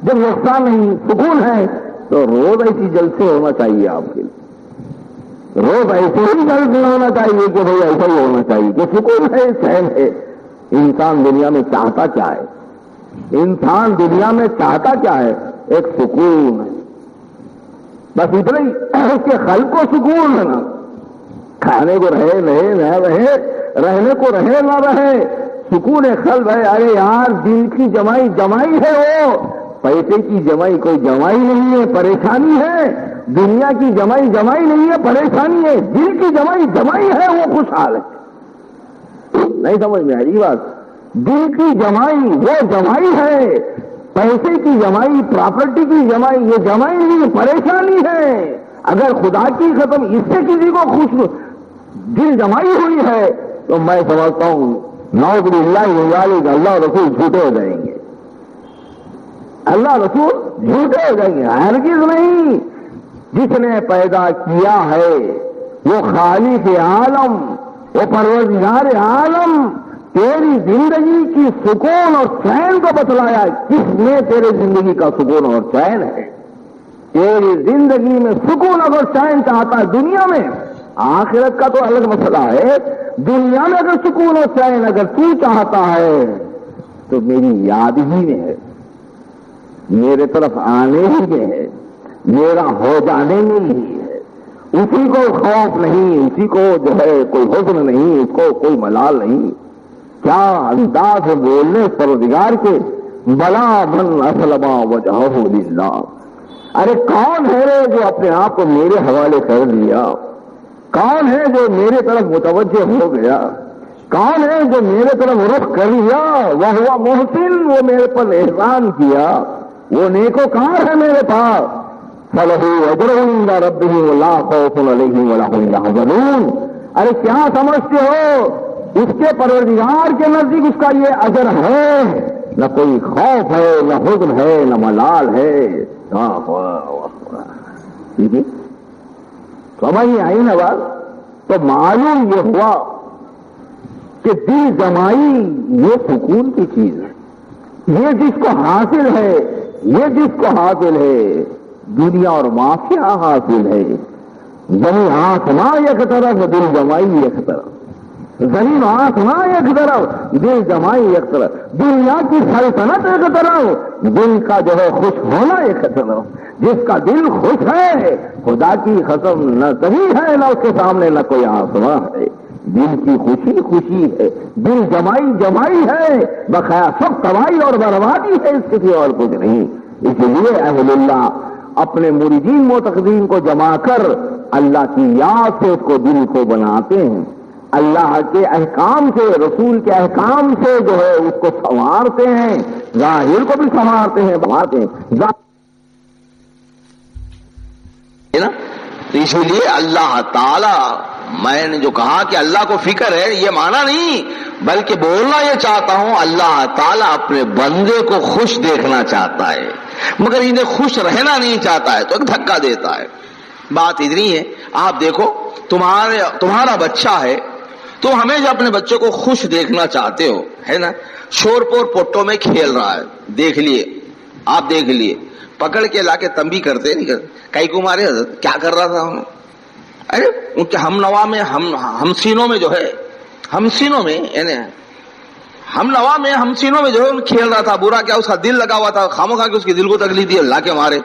جب نقصان نہیں سکون ہے تو روز ایسی جلسے ہونا چاہیے، آپ کے روز ایسے ہی جلسے ہونا چاہیے کہ بھائی ایسا ہی ہونا چاہیے کہ سکون ہے، چین ہے۔ انسان دنیا میں چاہتا کیا ہے؟ انسان دنیا میں چاہتا کیا ہے؟ ایک سکون ہے، بس اتنا ہی، اس کے خلق کو سکون ہے نا، کھانے کو رہے نہ رہے، رہنے کو رہے نہ رہے، سکون قلب ہے۔ ارے یار دل کی جمائی ہے، وہ پیسے کی جمائی کوئی جمائی نہیں ہے، پریشانی ہے، دنیا کی جمائی نہیں ہے، پریشانی ہے، دل کی جمائی ہے، وہ خوشحال ہے۔ نہیں سمجھ میں آ رہی بات؟ دل کی جمائی وہ جمائی ہے، پیسے کی جمائی، پراپرٹی کی جمائی یہ جمائی نہیں ہے، پریشانی ہے۔ اگر خدا کی ختم اس سے کسی کو خوش دل جمائی ہوئی ہے تو میں سمجھتا ہوں نعوذ باللہ کہ اللہ رسول جھوٹے ہو جائیں گے، اللہ رسول جھوٹے ہو جائیں گے، ہرگز نہیں۔ جس نے پیدا کیا ہے وہ خالق عالم، وہ پروردگار عالم، تیری زندگی کی سکون اور چین کو بتلایا، کس نے تیرے زندگی کا سکون اور چین ہے؟ تیری زندگی میں سکون اور چین چاہتا ہے دنیا میں، آخرت کا تو الگ مسئلہ ہے، دنیا میں اگر سکون اور چین اگر تو چاہتا ہے تو میری یاد ہی میں ہے، میرے طرف آنے ہی میں ہے، میرا ہو جانے میں ہی ہے، اسی کو خوف نہیں، اسی کو جو ہے کوئی حزن نہیں، اس کو کوئی ملال نہیں۔ کیا انداز ہے بولنے پروردگار کے، بلا من اسلم وجہہ للہ۔ ارے کون ہے جو اپنے آپ کو میرے حوالے کر دیا؟ کون ہے جو میرے طرف متوجہ ہو گیا؟ کون ہے جو میرے طرف رخ کر لیا؟ وہ ہوا محسن، وہ میرے پر احسان کیا، وہ نیکوکار ہے میرے پاس، فَلَهُ أَجْرٌ عِندَ رَبِّهِ وَلَا خَوْفٌ عَلَيْهِمْ وَلَا هُمْ يَحْزَنُونَ۔ ارے کیا سمجھتے ہو اس کے پروردگار کے نزدیک اس کا یہ اجر ہے، نہ کوئی خوف ہے، نہ حزن ہے، نہ ملال ہے۔ سمجھ میں آئی نا بات؟ تو معلوم یہ ہوا کہ دل جمائی یہ سکون کی چیز ہے، یہ جس کو حاصل ہے، یہ جس کو حاصل ہے دنیا اور معافیا حاصل ہے۔ زمین آسمان ایک طرف، دل جمائی ایک طرف، زمین آسمان ایک طرف، دل جمائی ایک طرف، دنیا کی سلطنت ایک طرف، دل کا جو ہے خوش ہونا ایک طرف۔ جس کا دل خوش ہے خدا کی قسم نہ زمین ہے نہ اس کے سامنے نہ کوئی آسمان ہے، دل کی خوشی خوشی ہے، دل جمائی جمائی ہے، بقایا سب تباہی اور بربادی ہے، اس کسی اور کچھ نہیں۔ اس لیے اہل اللہ اپنے مریدین معتقدین کو جما کر اللہ کی یاد سے اس کو دل کو بناتے ہیں، اللہ کے احکام سے، رسول کے احکام سے جو ہے اس کو سنوارتے ہیں، ظاہر کو بھی سنوارتے ہیں، بناتے ہیں نا۔ تو اسی لیے اللہ تعالی، میں نے جو کہا کہ اللہ کو فکر ہے، یہ مانا نہیں، بلکہ بولنا یہ چاہتا ہوں اللہ تعالی اپنے بندے کو خوش دیکھنا چاہتا ہے، مگر انہیں خوش رہنا نہیں چاہتا ہے تو ایک دھکا دیتا ہے۔ بات اتنی ہے، آپ دیکھو تمہارا بچہ ہے، تم ہمیشہ اپنے بچے کو خوش دیکھنا چاہتے ہو، ہے نا؟ شور پور پٹوں میں کھیل رہا ہے، دیکھ لیے، آپ دیکھ لیے، پکڑ کے لا کے تنبیہ کرتے نہیں کرتے؟ کئی کو مارے حضرت کیا کر رہا تھا؟ ارے ان کے ہم نوا میں ہمسینوں میں جو ہے، ہمسینوں میں یعنی ہم نوا میں ہمسینوں میں جو ہے کھیل رہا تھا، برا کیا اس کا دل لگا ہوا تھا، خاموخواہ کے اس کے دل کو تکلیف دی، لا کے مارے؟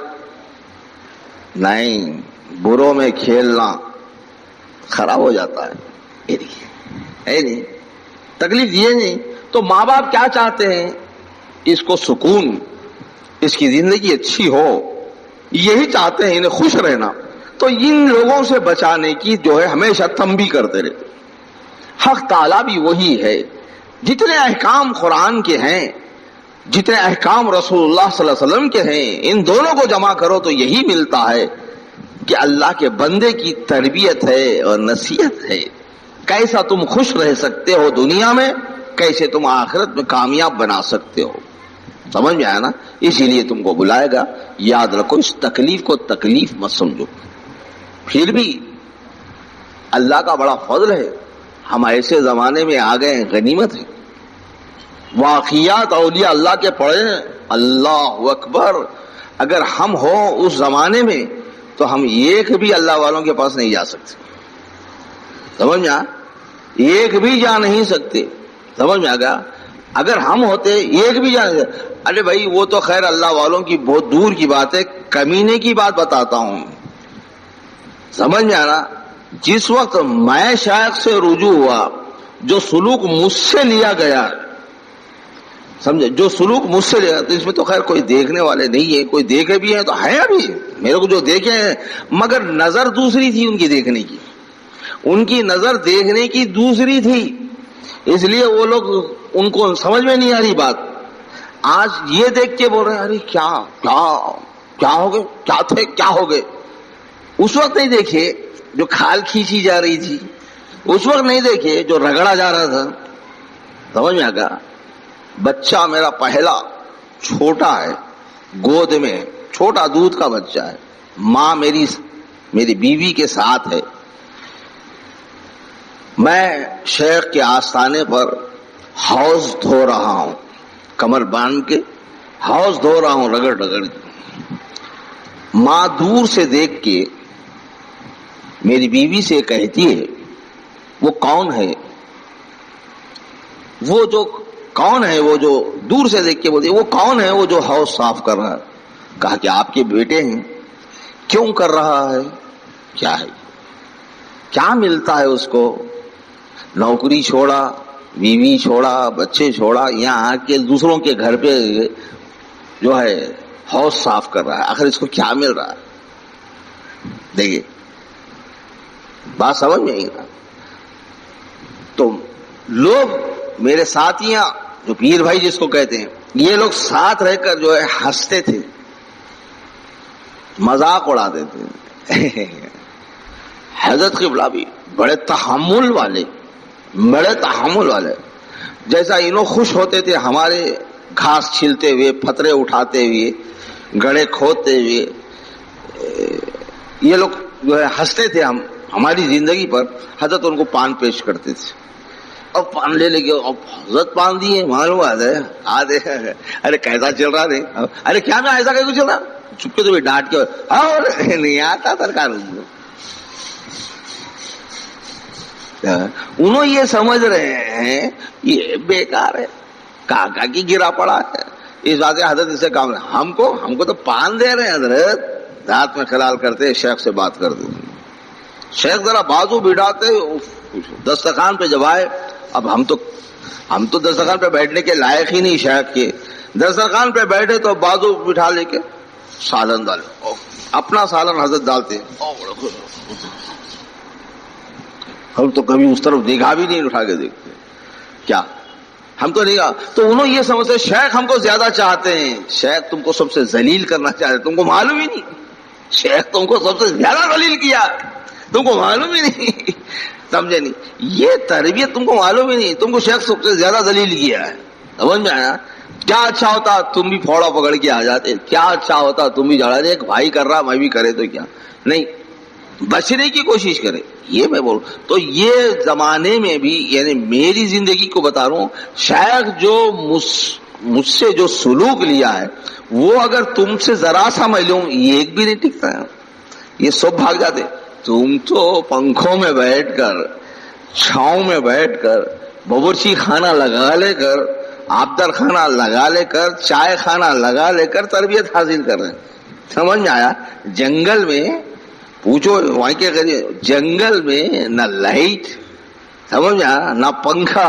نہیں، بروں میں کھیلنا خراب ہو جاتا ہے، نہیں تکلیف دیے نہیں۔ تو ماں باپ کیا چاہتے ہیں؟ اس کو سکون، اس کی زندگی اچھی ہو، یہی چاہتے ہیں، انہیں خوش رہنا۔ تو ان لوگوں سے بچانے کی جو ہے ہمیشہ تنبیہ کرتے رہے۔ حق تعالیٰ بھی وہی ہے، جتنے احکام قرآن کے ہیں، جتنے احکام رسول اللہ صلی اللہ علیہ وسلم کے ہیں، ان دونوں کو جمع کرو تو یہی ملتا ہے کہ اللہ کے بندے کی تربیت ہے اور نصیحت ہے، کیسا تم خوش رہ سکتے ہو دنیا میں، کیسے تم آخرت میں کامیاب بنا سکتے ہو۔ سمجھ میں آیا نا؟ اسی لیے تم کو بلائے گا، یاد رکھو اس تکلیف کو تکلیف مت سمجھو۔ پھر بھی اللہ کا بڑا فضل ہے، ہم ایسے زمانے میں آ گئے ہیں، غنیمت ہے۔ واقعات اولیاء اللہ کے پڑھے، اللہ اکبر، اگر ہم ہو اس زمانے میں تو ہم ایک بھی اللہ والوں کے پاس نہیں جا سکتے، سمجھ میں آ؟ ایک بھی جا نہیں سکتے، سمجھ میں آ گیا؟ اگر ہم ہوتے ایک بھی جا نہیں سکتے۔ ارے بھائی وہ تو خیر اللہ والوں کی بہت دور کی بات ہے، کمینے کی بات بتاتا ہوں، سمجھ میں آ رہا؟ جس وقت میں شیخ سے رجوع ہوا، جو سلوک مجھ سے لیا گیا، سمجھے، جو سلوک مجھ سے لیا، تو اس میں تو خیر کوئی دیکھنے والے نہیں ہے، کوئی دیکھے بھی ہیں تو ہے، ابھی میرے کو جو دیکھے ہیں، مگر نظر دوسری تھی ان کی دیکھنے کی، ان کی نظر دیکھنے کی دوسری تھی، اس لیے وہ لوگ ان کو سمجھ میں نہیں آ رہی بات۔ آج یہ دیکھ کے بول رہے ہیں ارے کیا ہو گئے، کیا تھے، کیا ہو گئے۔ اس وقت نہیں دیکھے جو کھال کھینچی جا رہی تھی، اس وقت نہیں دیکھے جو رگڑا جا رہا تھا، سمجھ میں آ گیا؟ بچہ میرا پہلا چھوٹا ہے، گود میں چھوٹا دودھ کا بچہ ہے، ماں میری بیوی کے ساتھ ہے، میں شیخ کے آستانے پر حوض دھو رہا ہوں، کمر باندھ کے حوض دھو رہا ہوں، رگڑ رگڑ۔ ماں دور سے دیکھ کے میری بیوی سے کہتی ہے وہ کون ہے، وہ جو دور سے دیکھ کے بولتی ہے وہ کون ہے، وہ جو حوض صاف کر رہا ہے؟ کہا کہ آپ کے بیٹے ہیں۔ کیوں کر رہا ہے؟ کیا ہے، کیا ملتا ہے اس کو؟ نوکری چھوڑا، بیوی چھوڑا، بچے چھوڑا، یہاں آ کے دوسروں کے گھر پہ جو ہے حوض صاف کر رہا ہے، آخر اس کو کیا مل رہا ہے؟ دیکھیے بات سمجھ میں آئی نا؟ تو لوگ میرے ساتھیاں جو پیر بھائی جس کو کہتے ہیں، یہ لوگ ساتھ رہ کر جو ہے ہنستے تھے، مذاق اڑاتے تھے. حضرت قبلہ بھی بڑے تحمل والے. جیسا انہوں خوش ہوتے تھے ہمارے گھاس چھلتے ہوئے, پتھرے اٹھاتے ہوئے, گڑھے کھودتے ہوئے, یہ لوگ جو ہے ہنستے تھے ہماری زندگی پر. حضرت ان کو پان پیش کرتے تھے. اب پان لے کے اب حضرت پان دیے, معلوم آدھے ارے کیسا چل رہا نہیں, ارے کیا میں ایسا کیسے چل رہا, چپ کے تو ڈانٹ کے نہیں آتا سرکار. انہوں یہ سمجھ رہے ہیں یہ بیکار ہے, کاکا کی گرا پڑا ہے. اس بات سے حضرت اسے کام ہم کو تو پان دے رہے ہیں. حضرت رات میں خلال کرتے, شیخ سے بات کرتے, شیخ ذرا بازو بٹھاتے, دسترخوان پہ جب آئے, اب ہم تو دسترخوان پہ بیٹھنے کے لائق ہی نہیں شیخ کے. دسترخوان پہ بیٹھے تو بازو بٹھا لے کے سالن ڈالے, اپنا سالن حضرت ڈالتے. ہم تو کبھی اس طرف دیکھا بھی نہیں, اٹھا کے دیکھتے کیا ہم تو نہیں. تو انہوں یہ سمجھتے شیخ ہم کو زیادہ چاہتے ہیں. شیخ تم کو سب سے ذلیل کرنا چاہتے, تم کو معلوم ہی نہیں. شیخ تم کو سب سے زیادہ ذلیل کیا, تم کو معلوم ہی نہیں. سمجھے نہیں, یہ تربیت تم کو معلوم ہی نہیں. تم کو شیخ سب سے زیادہ ذلیل کیا ہے. سمجھ میں آیا؟ کیا اچھا ہوتا تم بھی پھوڑا پکڑ کے آ جاتے. کیا اچھا ہوتا تم بھی جھڑا دے, ایک بھائی کر رہا میں بھی کرے تو کیا نہیں, بچنے کی کوشش کرے. یہ میں بول. تو یہ زمانے میں بھی, یعنی میری زندگی کو بتا رہا ہوں, شیخ جو مجھ سے جو سلوک لیا ہے وہ اگر تم سے ذرا سا میں لوں, یہ ایک بھی نہیں ٹکتا ہے. یہ سب بھاگ جاتے. تم تو پنکھوں میں بیٹھ کر, چھاؤں میں بیٹھ کر, باورچی خانہ لگا لے کر, آبدار خانہ لگا لے کر, چائے خانہ لگا لے کر تربیت حاصل کر رہے ہیں. سمجھ میں آیا؟ جنگل میں پوچھو وہاں کے جنگل میں نہ لائٹ, سمجھ میں آیا, نہ پنکھا,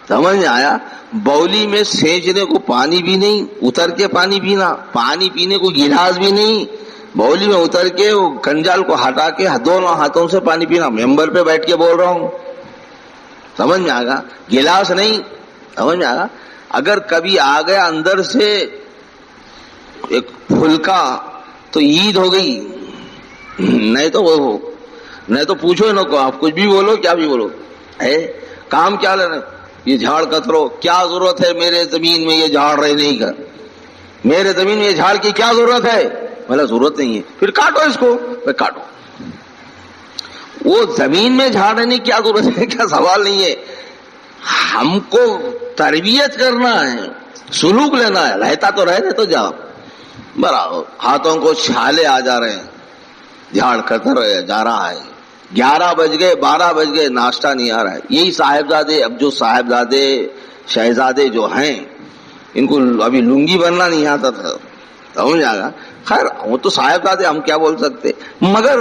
سمجھ میں آیا, بولی میں سینچنے کو پانی بھی نہیں, اتر کے پانی پینا, پانی پینے کو گلاس بھی نہیں, بولی میں اتر کے وہ گنجال کو ہٹا کے دونوں ہاتھوں سے پانی پینا. ممبر پہ بیٹھ کے بول رہا ہوں, سمجھ میں آ گیا, گلاس نہیں. سمجھ میں آ گیا. اگر کبھی آ گیا اندر سے ایک پھلکا تو عید ہو گئی, نہیں تو پوچھو نہ کو, آپ کچھ بھی بولو, کیا بھی بولو, کام کیا لینا, یہ جھاڑ کترو, کیا ضرورت ہے میرے زمین میں یہ جھاڑ رہے نہیں کر, میرے زمین میں یہ جھاڑ کی کیا ضرورت ہے, بھلا ضرورت نہیں ہے, پھر کاٹو اس کو, کاٹو. وہ زمین میں جھاڑ رہنے کی کیا ضرورت ہے, کیا سوال نہیں ہے. ہم کو تربیت کرنا ہے, سلوک لینا ہے. رہتا تو رہنے تو جاؤ, برابر ہاتھوں کو چھالے آ جا رہے ہیں, جھاڑ کتر جا رہا ہے, 11 بج گئے 12 بج گئے, ناشتہ نہیں آ رہا ہے. یہی صاحبزادے, اب جو صاحبزادے شہزادے جو ہیں ان کو ابھی لنگی بننا نہیں آتا تھا, سمجھ آ گیا. خیر وہ تو صاحبزادے, ہم کیا بول سکتے. مگر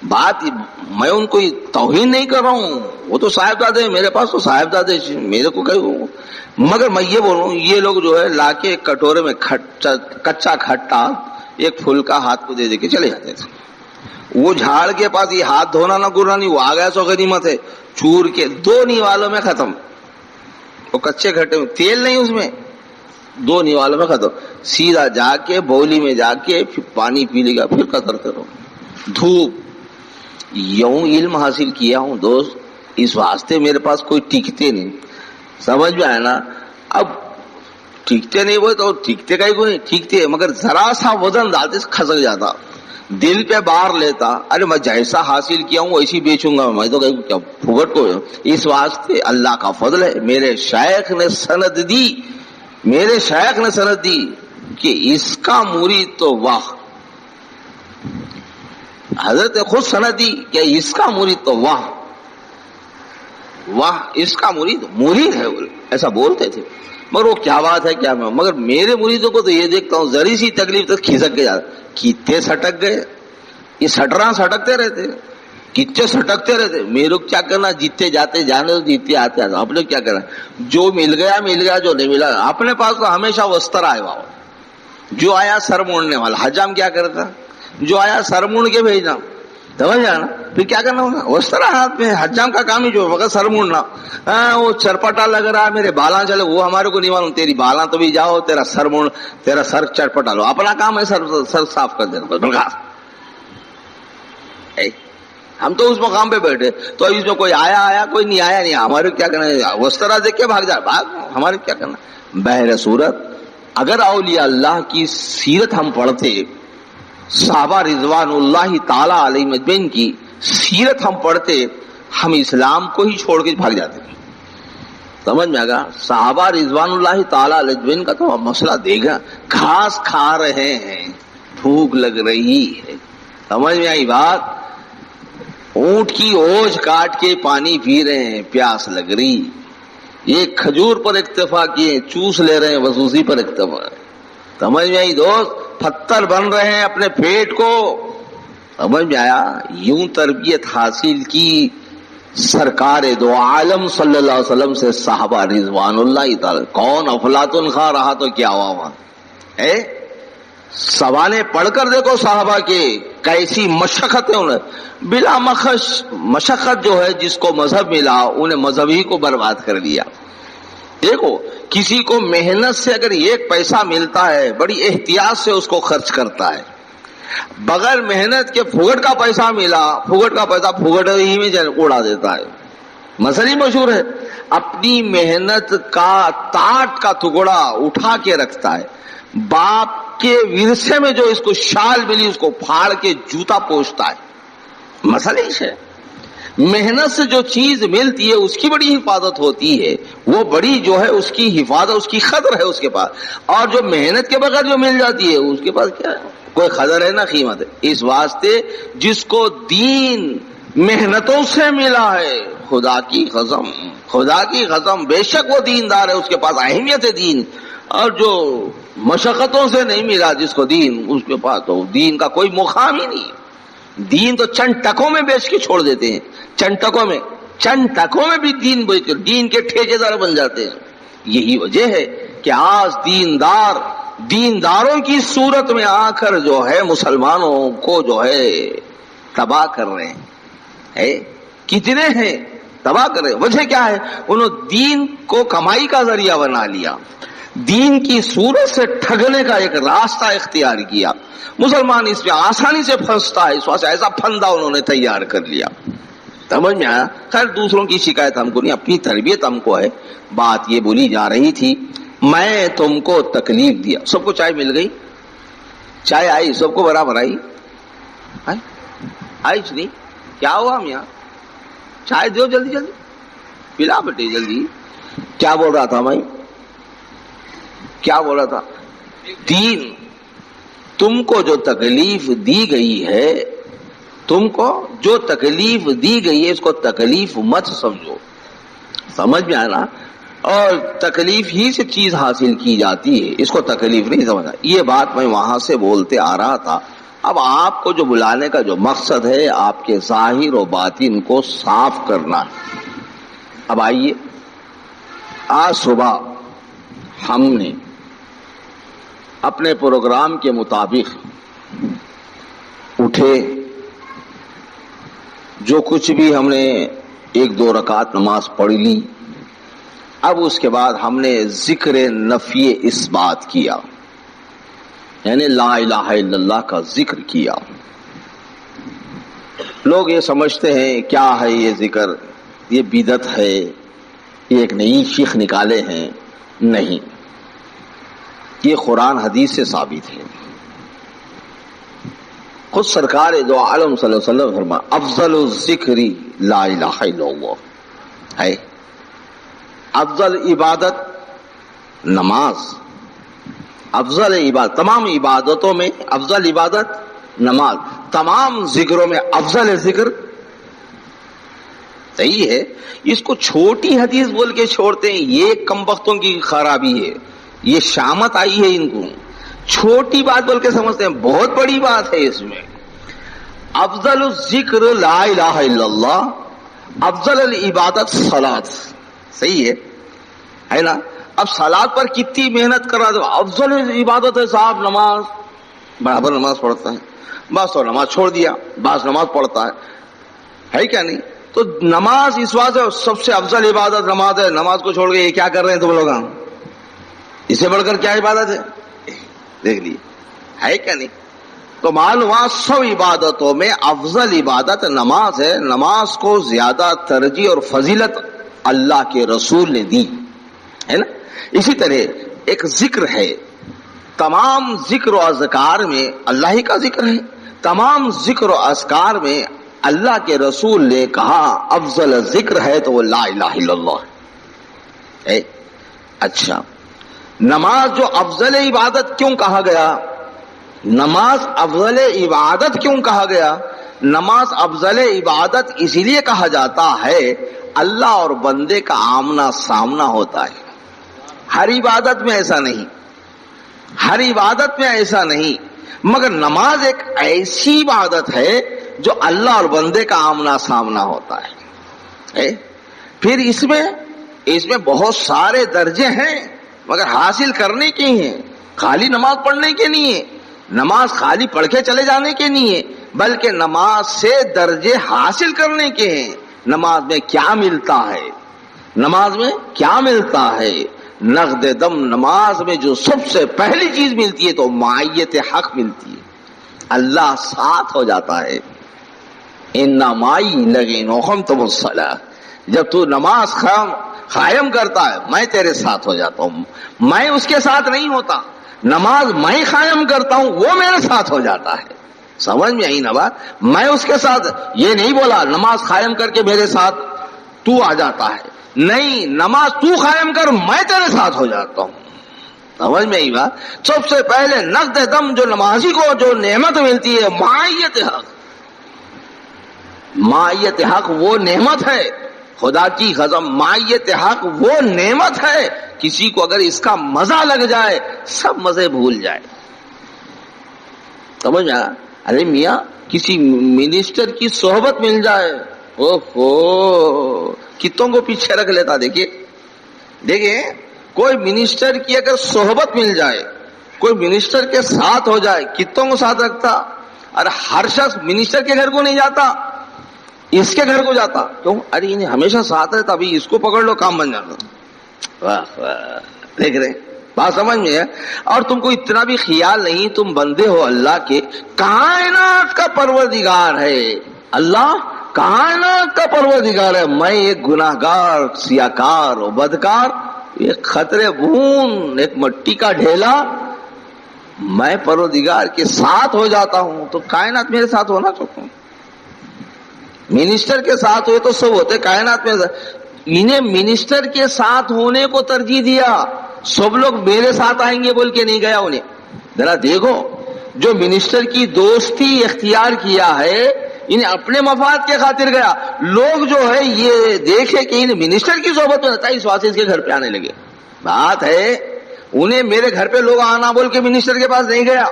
بات میں ان کو توہین نہیں کر رہا ہوں, وہ تو صاحبزادے, میرے پاس تو صاحبزادے, میرے کو کہیں. مگر میں یہ بولوں, یہ لوگ جو ہے لا کے کٹورے میں کچا کھٹا ایک پھلکا ہاتھ کو دے کے چلے جاتے تھے. وہ جھاڑ کے پاس یہ ہاتھ دھونا نہ گرنا نہیں, وہ آ گیا سو غنیمت ہے, چور کے 2 نیوالوں میں ختم. وہ کچے کھٹے میں تیل نہیں, اس میں 2 نیوالوں میں ختم. سیدھا جا کے بولی میں جا کے پھر پانی پی لے گا, پھر قطر کرو. دھوپ یوں علم حاصل کیا ہوں دوست, اس واسطے میرے پاس کوئی ٹکتے نہیں. سمجھ میں آیا نا. اب ٹھیکتے نہیں وہ تو ٹھیکتے کا ہی کوئی نہیں, ٹھیکتے مگر ذرا سا وزن ڈالتے کھسک جاتا, دل پہ بار لیتا. ارے میں جیسا حاصل کیا ہوں ویسی بیچوں گا, میں تو کیا پھگٹ کو. اس واسطے اللہ کا فضل ہے, میرے شیخ نے سند دی کہ اس کا مرید تو واہ, حضرت نے خود سند دی کہ اس کا مرید تو واہ واہ, اس کا مرید ہے, ایسا بولتے تھے. مگر وہ کیا بات ہے کیا میں, مگر میرے مریدوں کو تو یہ دیکھتا ہوں ذری سی تکلیف تو کھسک کے جاتا. کتنے سٹک گئے, یہ سٹکتے رہتے, کتنے سٹکتے رہتے. میرے کو کیا کرنا, جتنے جاتے جانے, جتنے آتے آتے, اپنے کیا کرنا, جو مل گیا, جو نہیں ملا. اپنے پاس تو ہمیشہ وستر آئے بابا, جو آیا سر موڑنے والا. حجام کیا کرتا, جو آیا سر موڑ کے بھیجنا, سمجھ جانا. پھر کیا کرنا ہوگا؟ اس طرح ہاتھ میں حجام کا کام ہی جو وقت سر مڑنا. وہ چرپٹا لگ رہا ہے میرے بالاں چلے، وہ ہمارے کو نہیں معلوم. تیری بالاں تو بھی جاؤ، تیرا سر مڑ، تیرا سر چرپٹا لو. اپنا کام ہے سر صاف کر دینا. ہم تو اس مقام پہ بیٹھے، تو اس میں کوئی آیا کوئی نہیں آیا نہیں، ہمارے کیا کرنا؟ اس طرح دیکھ کے بھاگ جائے، بھاگ، ہمارے کیا کرنا؟ بہر صورت اگر اولیاء اللہ کی سیرت ہم پڑھتے، صحابہ رضوان اللہ تعالی علیہ مجمعین کی سیرت ہم پڑھتے، ہم اسلام کو ہی چھوڑ کے بھاگ جاتے. سمجھ میں آگا؟ صحابہ رضوان اللہ تعالی علیہ مجمعین کا تو مسئلہ دیکھا، گھاس کھا رہے ہیں، بھوک لگ رہی ہے. سمجھ میں آئی بات؟ اونٹ کی اوج کاٹ کے پانی پی رہے ہیں، پیاس لگ رہی. ایک کھجور پر اکتفا کیے، چوس لے رہے ہیں، بس اسی پر اکتفا. سمجھ میں آئی دوست؟ پتھر بن رہے ہیں اپنے پیٹ کو. سمجھ میں آیا؟ یوں تربیت حاصل کی سرکار دو عالم صلی اللہ علیہ وسلم سے صحابہ رضوان اللہ تعالی. کون افلاطون خواہ رہا تو کیا ہوا وہاں ہے؟ سوانے پڑھ کر دیکھو صحابہ کے کیسی مشقتیں انہیں بلا مشقت جو ہے جس کو مذہب ملا انہیں مذہب ہی کو برباد کر دیا. دیکھو کسی کو محنت سے اگر ایک پیسہ ملتا ہے بڑی احتیاط سے اس کو خرچ کرتا ہے. بغیر محنت کے پھوگٹ کا پیسہ ملا، پھوگٹ کا پیسہ پھوگٹ ہی میں اڑا دیتا ہے. مسئلہ مشہور ہے. اپنی محنت کا تاٹ کا ٹکڑا اٹھا کے رکھتا ہے. باپ کے ورثے میں جو اس کو شال ملی اس کو پھاڑ کے جوتا پوچھتا ہے. مسئلہ ہی ہے. محنت سے جو چیز ملتی ہے اس کی بڑی حفاظت ہوتی ہے، وہ بڑی جو ہے اس کی حفاظت، اس کی قدر ہے اس کے پاس. اور جو محنت کے بغیر جو مل جاتی ہے اس کے پاس کیا ہے؟ کوئی قدر ہے نہ قیمت ہے. اس واسطے جس کو دین محنتوں سے ملا ہے، خدا کی قسم، خدا کی قسم، بے شک وہ دیندار ہے، اس کے پاس اہمیت ہے دین. اور جو مشقتوں سے نہیں ملا جس کو دین، اس کے پاس تو دین کا کوئی مقام ہی نہیں. دین تو چند ٹکوں میں بیچ کے چھوڑ دیتے ہیں، چند ٹکوں میں بھی دین بیچ کر دین کے ٹھیکے دار بن جاتے ہیں. یہی وجہ ہے کہ آج دینداروں کی صورت میں آ کر جو ہے مسلمانوں کو جو ہے تباہ کر رہے ہیں. کتنے ہیں تباہ کر رہے ہیں؟ وجہ کیا ہے؟ انہوں دین کو کمائی کا ذریعہ بنا لیا، دین کی صورت سے ٹھگنے کا ایک راستہ اختیار کیا. مسلمان اس پہ آسانی سے پھنستا ہے، اس واسطے ایسا پھندا انہوں نے تیار کر لیا. سمجھ میں آیا؟ خیر دوسروں کی شکایت ہم کو نہیں، اپنی تربیت ہم کو ہے. بات یہ بولی جا رہی تھی میں تم کو تکلیف دیا. سب کو چائے مل گئی؟ چائے آئی سب کو برابر آئی؟ آئی نہیں؟ کیا ہوا ہم یہاں؟ چائے دو جلدی جلدی، پلا بیٹے جلدی. کیا بول رہا تھا میں؟ کیا بولا تھا؟ دین تم کو جو تکلیف دی گئی ہے، تم کو جو تکلیف دی گئی ہے اس کو تکلیف مت سمجھو. سمجھ میں آنا؟ اور تکلیف ہی سے چیز حاصل کی جاتی ہے، اس کو تکلیف نہیں سمجھنا. یہ بات میں وہاں سے بولتے آ رہا تھا. اب آپ کو جو بلانے کا جو مقصد ہے آپ کے ظاہر و باطن کو صاف کرنا ہے. اب آئیے، آج صبح ہم نے اپنے پروگرام کے مطابق اٹھے، جو کچھ بھی ہم نے 1-2 رکعت نماز پڑھ لی. اب اس کے بعد ہم نے ذکر نفی اس بات کیا، یعنی لا الہ الا اللہ کا ذکر کیا. لوگ یہ سمجھتے ہیں کیا ہے یہ ذکر، یہ بدعت ہے، یہ ایک نئی شیخ نکالے ہیں. نہیں، یہ قرآن حدیث سے ثابت ہے. خود سرکار دو عالم صلی اللہ علیہ وسلم فرما افضل الذکر لا الہ الا اللہ ہے. افضل عبادت نماز، افضل عبادت تمام عبادتوں میں افضل عبادت نماز، تمام ذکروں میں افضل ذکر. صحیح ہے. اس کو چھوٹی حدیث بول کے چھوڑتے ہیں، یہ کم بختوں کی خرابی ہے. یہ شامت آئی ہے ان کو، چھوٹی بات بول کے سمجھتے ہیں، بہت بڑی بات ہے اس میں. افضل الذکر لا الہ الا اللہ، افضل العبادت صلاۃ. صحیح ہے نا؟ اب صلاۃ پر کتنی محنت کرا دو. افضل عبادت ہے صاحب نماز، برابر نماز پڑھتا ہے. بعض تو نماز چھوڑ دیا، بعض نماز پڑھتا ہے کیا نہیں؟ تو نماز اس واسطے سب سے افضل عبادت نماز ہے. نماز کو چھوڑ کے یہ کیا کر رہے ہیں تم لوگ؟ اس سے بڑھ کر کیا عبادت ہے؟ دیکھ لیے ہے کیا نہیں؟ تو معلوم ہوا سب عبادتوں میں افضل عبادت نماز ہے. نماز کو زیادہ ترجیح اور فضیلت اللہ کے رسول نے دی ہے نا. اسی طرح ایک ذکر ہے، تمام ذکر و اذکار میں اللہ ہی کا ذکر ہے. تمام ذکر و اذکار میں اللہ کے رسول نے کہا افضل ذکر ہے تو وہ لا الہ الا اللہ ہے. اچھا، نماز جو افضل عبادت کیوں کہا گیا؟ نماز افضل عبادت کیوں کہا گیا؟ نماز افضل عبادت اسی لیے کہا جاتا ہے اللہ اور بندے کا آمنا سامنا ہوتا ہے. ہر عبادت میں ایسا نہیں، ہر عبادت میں ایسا نہیں، مگر نماز ایک ایسی عبادت ہے جو اللہ اور بندے کا آمنا سامنا ہوتا ہے. پھر اس میں بہت سارے درجے ہیں، مگر حاصل کرنے کے ہیں، خالی نماز پڑھنے کے نہیں ہے، نماز خالی پڑھ کے چلے جانے کے نہیں ہے، بلکہ نماز سے درجے حاصل کرنے کے ہیں. نماز میں کیا ملتا ہے؟ نماز میں کیا ملتا ہے؟ نقد دم نماز میں جو سب سے پہلی چیز ملتی ہے تو معیت حق ملتی ہے. اللہ ساتھ ہو جاتا ہے. اِنَّ مَعِي لَغِينُ وَخَمْتُمُ الصَّلَاةَ. جب تو نماز قائم کرتا ہے میں تیرے ساتھ ہو جاتا ہوں. میں اس کے ساتھ نہیں ہوتا، نماز میں قائم کرتا ہوں وہ میرے ساتھ ہو جاتا ہے. سمجھ میں آئی نا بات؟ میں اس کے ساتھ یہ نہیں بولا نماز قائم کر کے میرے ساتھ تو آ جاتا ہے، نہیں، نماز تو قائم کر میں تیرے ساتھ ہو جاتا ہوں. سمجھ میں آئی بات؟ سب سے پہلے نقد دم جو نمازی کو جو نعمت ملتی ہے معیت حق. معیت حق وہ نعمت ہے، خدا کی قسم معیت حق وہ نعمت ہے. کسی کو اگر اس کا مزہ لگ جائے سب مزے بھول جائے. سمجھ میں؟ ارے میاں کسی منسٹر کی صحبت مل جائے، اوہو کتوں کو پیچھے رکھ لیتا. دیکھیں کوئی منسٹر کی اگر صحبت مل جائے، کوئی منسٹر کے ساتھ ہو جائے، کتوں کو ساتھ رکھتا. اور ہر شخص منسٹر کے گھر کو نہیں جاتا، اس کے گھر کو جاتا. کیوں؟ ارے انہیں ہمیشہ ساتھ رہتا، ابھی اس کو پکڑ لو کام بن جاتا. واہ واہ، دیکھ رہے بات سمجھ میں ہے؟ اور تم کو اتنا بھی خیال نہیں، تم بندے ہو اللہ کے، کائنات کا پروردگار ہے اللہ، کائنات کا پروردگار ہے. میں ایک گناہگار، سیاکار و بدکار، ایک خطرے بون، ایک مٹی کا ڈھیلا، میں پروردگار کے ساتھ ہو جاتا ہوں تو کائنات میرے ساتھ ہونا چاہتا ہوں. منسٹر کے ساتھ ہوئے تو سب ہوتے، کائنات میں انہیں منسٹر کے ساتھ ہونے کو ترجیح دیا. سب لوگ میرے ساتھ آئیں گے بول کے نہیں گیا انہیں. ذرا دیکھو جو منسٹر کی دوستی اختیار کیا ہے انہیں اپنے مفاد کے خاطر گیا. لوگ جو ہے یہ دیکھے کہ انہیں منسٹر کی صحبت میں رہتا ہے، اس واسطے اس کے گھر پہ آنے لگے. بات ہے انہیں میرے گھر پہ لوگ آنا بول کے منسٹر کے پاس نہیں گیا.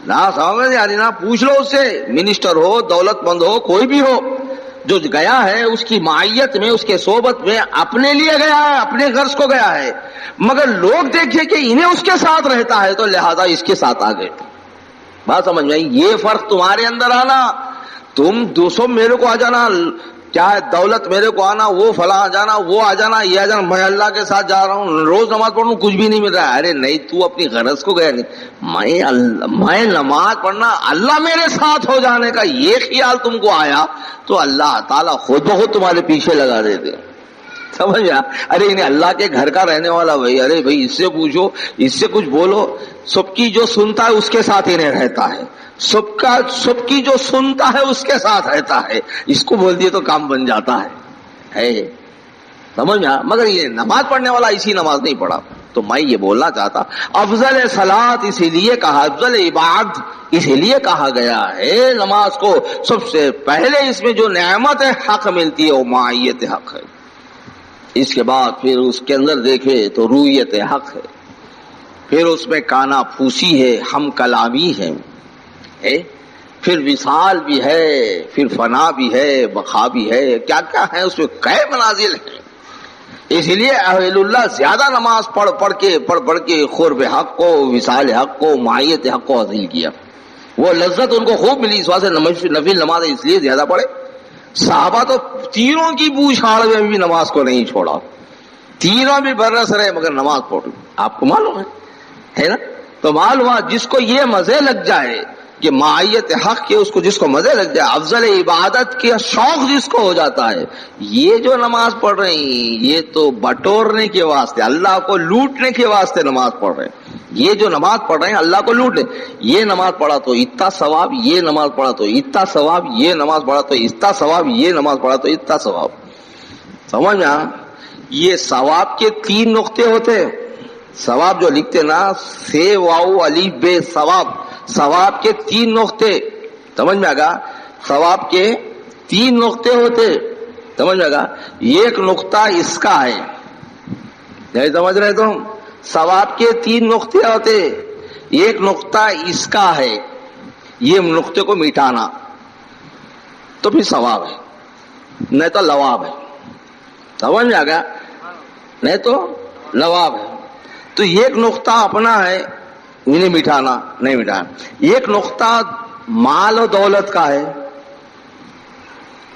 نہ سمجھ نہیں آ رہی، نہ پوچھ لو اس سے، منسٹر ہو، دولت مند ہو، کوئی بھی ہو، جو گیا ہے اس کی معیت میں، اس کے صحبت میں اپنے لیے گیا ہے، اپنے غرض کو گیا ہے. مگر لوگ دیکھے کہ انہیں اس کے ساتھ رہتا ہے تو لہذا اس کے ساتھ آ گئے. بات سمجھ میں آئی؟ یہ فرق تمہارے اندر آنا. تم دوسروں میرے کو آ جانا، کیا ہے دولت میرے کو آنا، وہ فلاں آ جانا، وہ آ جانا، یہ آ جانا، میں اللہ کے ساتھ جا رہا ہوں، روز نماز پڑھ رہا ہوں، کچھ بھی نہیں مل رہا ہے. ارے نہیں، تو اپنی غرض کو گیا نہیں. میں نماز پڑھنا اللہ میرے ساتھ ہو جانے کا یہ خیال تم کو آیا تو اللہ تعالیٰ خود بخود تمہارے پیچھے لگا دیتے. سمجھ گیا؟ ارے انہیں اللہ کے گھر کا رہنے والا بھائی، ارے بھائی اس سے پوچھو، اس سے کچھ بولو. سب کی جو سنتا ہے اس کے ساتھ انہیں رہتا ہے، سب کی جو سنتا ہے اس کے ساتھ رہتا ہے. اس کو بول دیے تو کام بن جاتا ہے. سمجھ میں؟ مگر یہ نماز پڑھنے والا اسی نماز نہیں پڑھا. تو میں یہ بولنا چاہتا افضل صلاۃ اسی لیے کہا، افضل عبادت اسی لیے کہا گیا ہے نماز کو سب سے پہلے اس میں جو نعمت حق ملتی ہے وہ معیت حق ہے. اس کے بعد پھر اس کے اندر دیکھے تو رویت حق ہے، پھر اس میں کانا پھوسی ہے، ہم کلامی ہے، پھر وصال بھی ہے، پھر فنا بھی ہے، بقا بھی ہے، کیا کیا ہے اس میں کئی منازل ہیں. اس لیے اہل اللہ زیادہ نماز پڑھ کے قرب حق کو، وصال حق کو، معیت حق کو حاصل کیا. وہ لذت ان کو خوب ملی، اس واسطے نفل نماز اس لیے زیادہ پڑھے. صحابہ تو تینوں کی بوچھاڑ میں بھی نماز کو نہیں چھوڑا، تینوں بھی برس رہے مگر نماز پڑھ. آپ کو معلوم ہے نا؟ تو معلوم ہوا جس کو یہ مزے لگ جائے کہ معیت حق کے، اس کو جس کو مزے لگ جائے، افضل عبادت کے شوق جس کو ہو جاتا ہے، یہ جو نماز پڑھ رہے ہیں یہ تو بٹورنے کے واسطے، اللہ کو لوٹنے کے واسطے نماز پڑھ رہے ہیں. یہ جو نماز پڑھ رہے ہیں اللہ کو لوٹ لیں، یہ نماز پڑھا تو اتنا ثواب، یہ نماز پڑھا تو اتنا ثواب، یہ نماز پڑھا تو اتنا ثواب، یہ نماز پڑھا تو اتنا ثواب. سمجھ میں یہ ثواب کے 3 نقطے ہوتے ہیں. ثواب جو لکھتے نا، سے واو الف بے ثواب، ثواب کے 3 نقطے. سمجھ میں آگا؟ ثواب کے 3 نقطے ہوتے. سمجھ میں آگا؟ ایک نقطہ اس کا ہے، نہیں سمجھ رہے تم؟ ثواب کے 3 نقطے ہوتے. ایک نقطہ اس کا ہے، یہ نقطے کو مٹانا تو پھر ثواب ہے، نہیں تو لواب ہے. سمجھ میں آ گیا؟ نہیں تو لواب ہے. تو ایک نقطہ اپنا ہے، انہیں مٹانا نہیں مٹانا. ایک نقطہ مال و دولت کا ہے،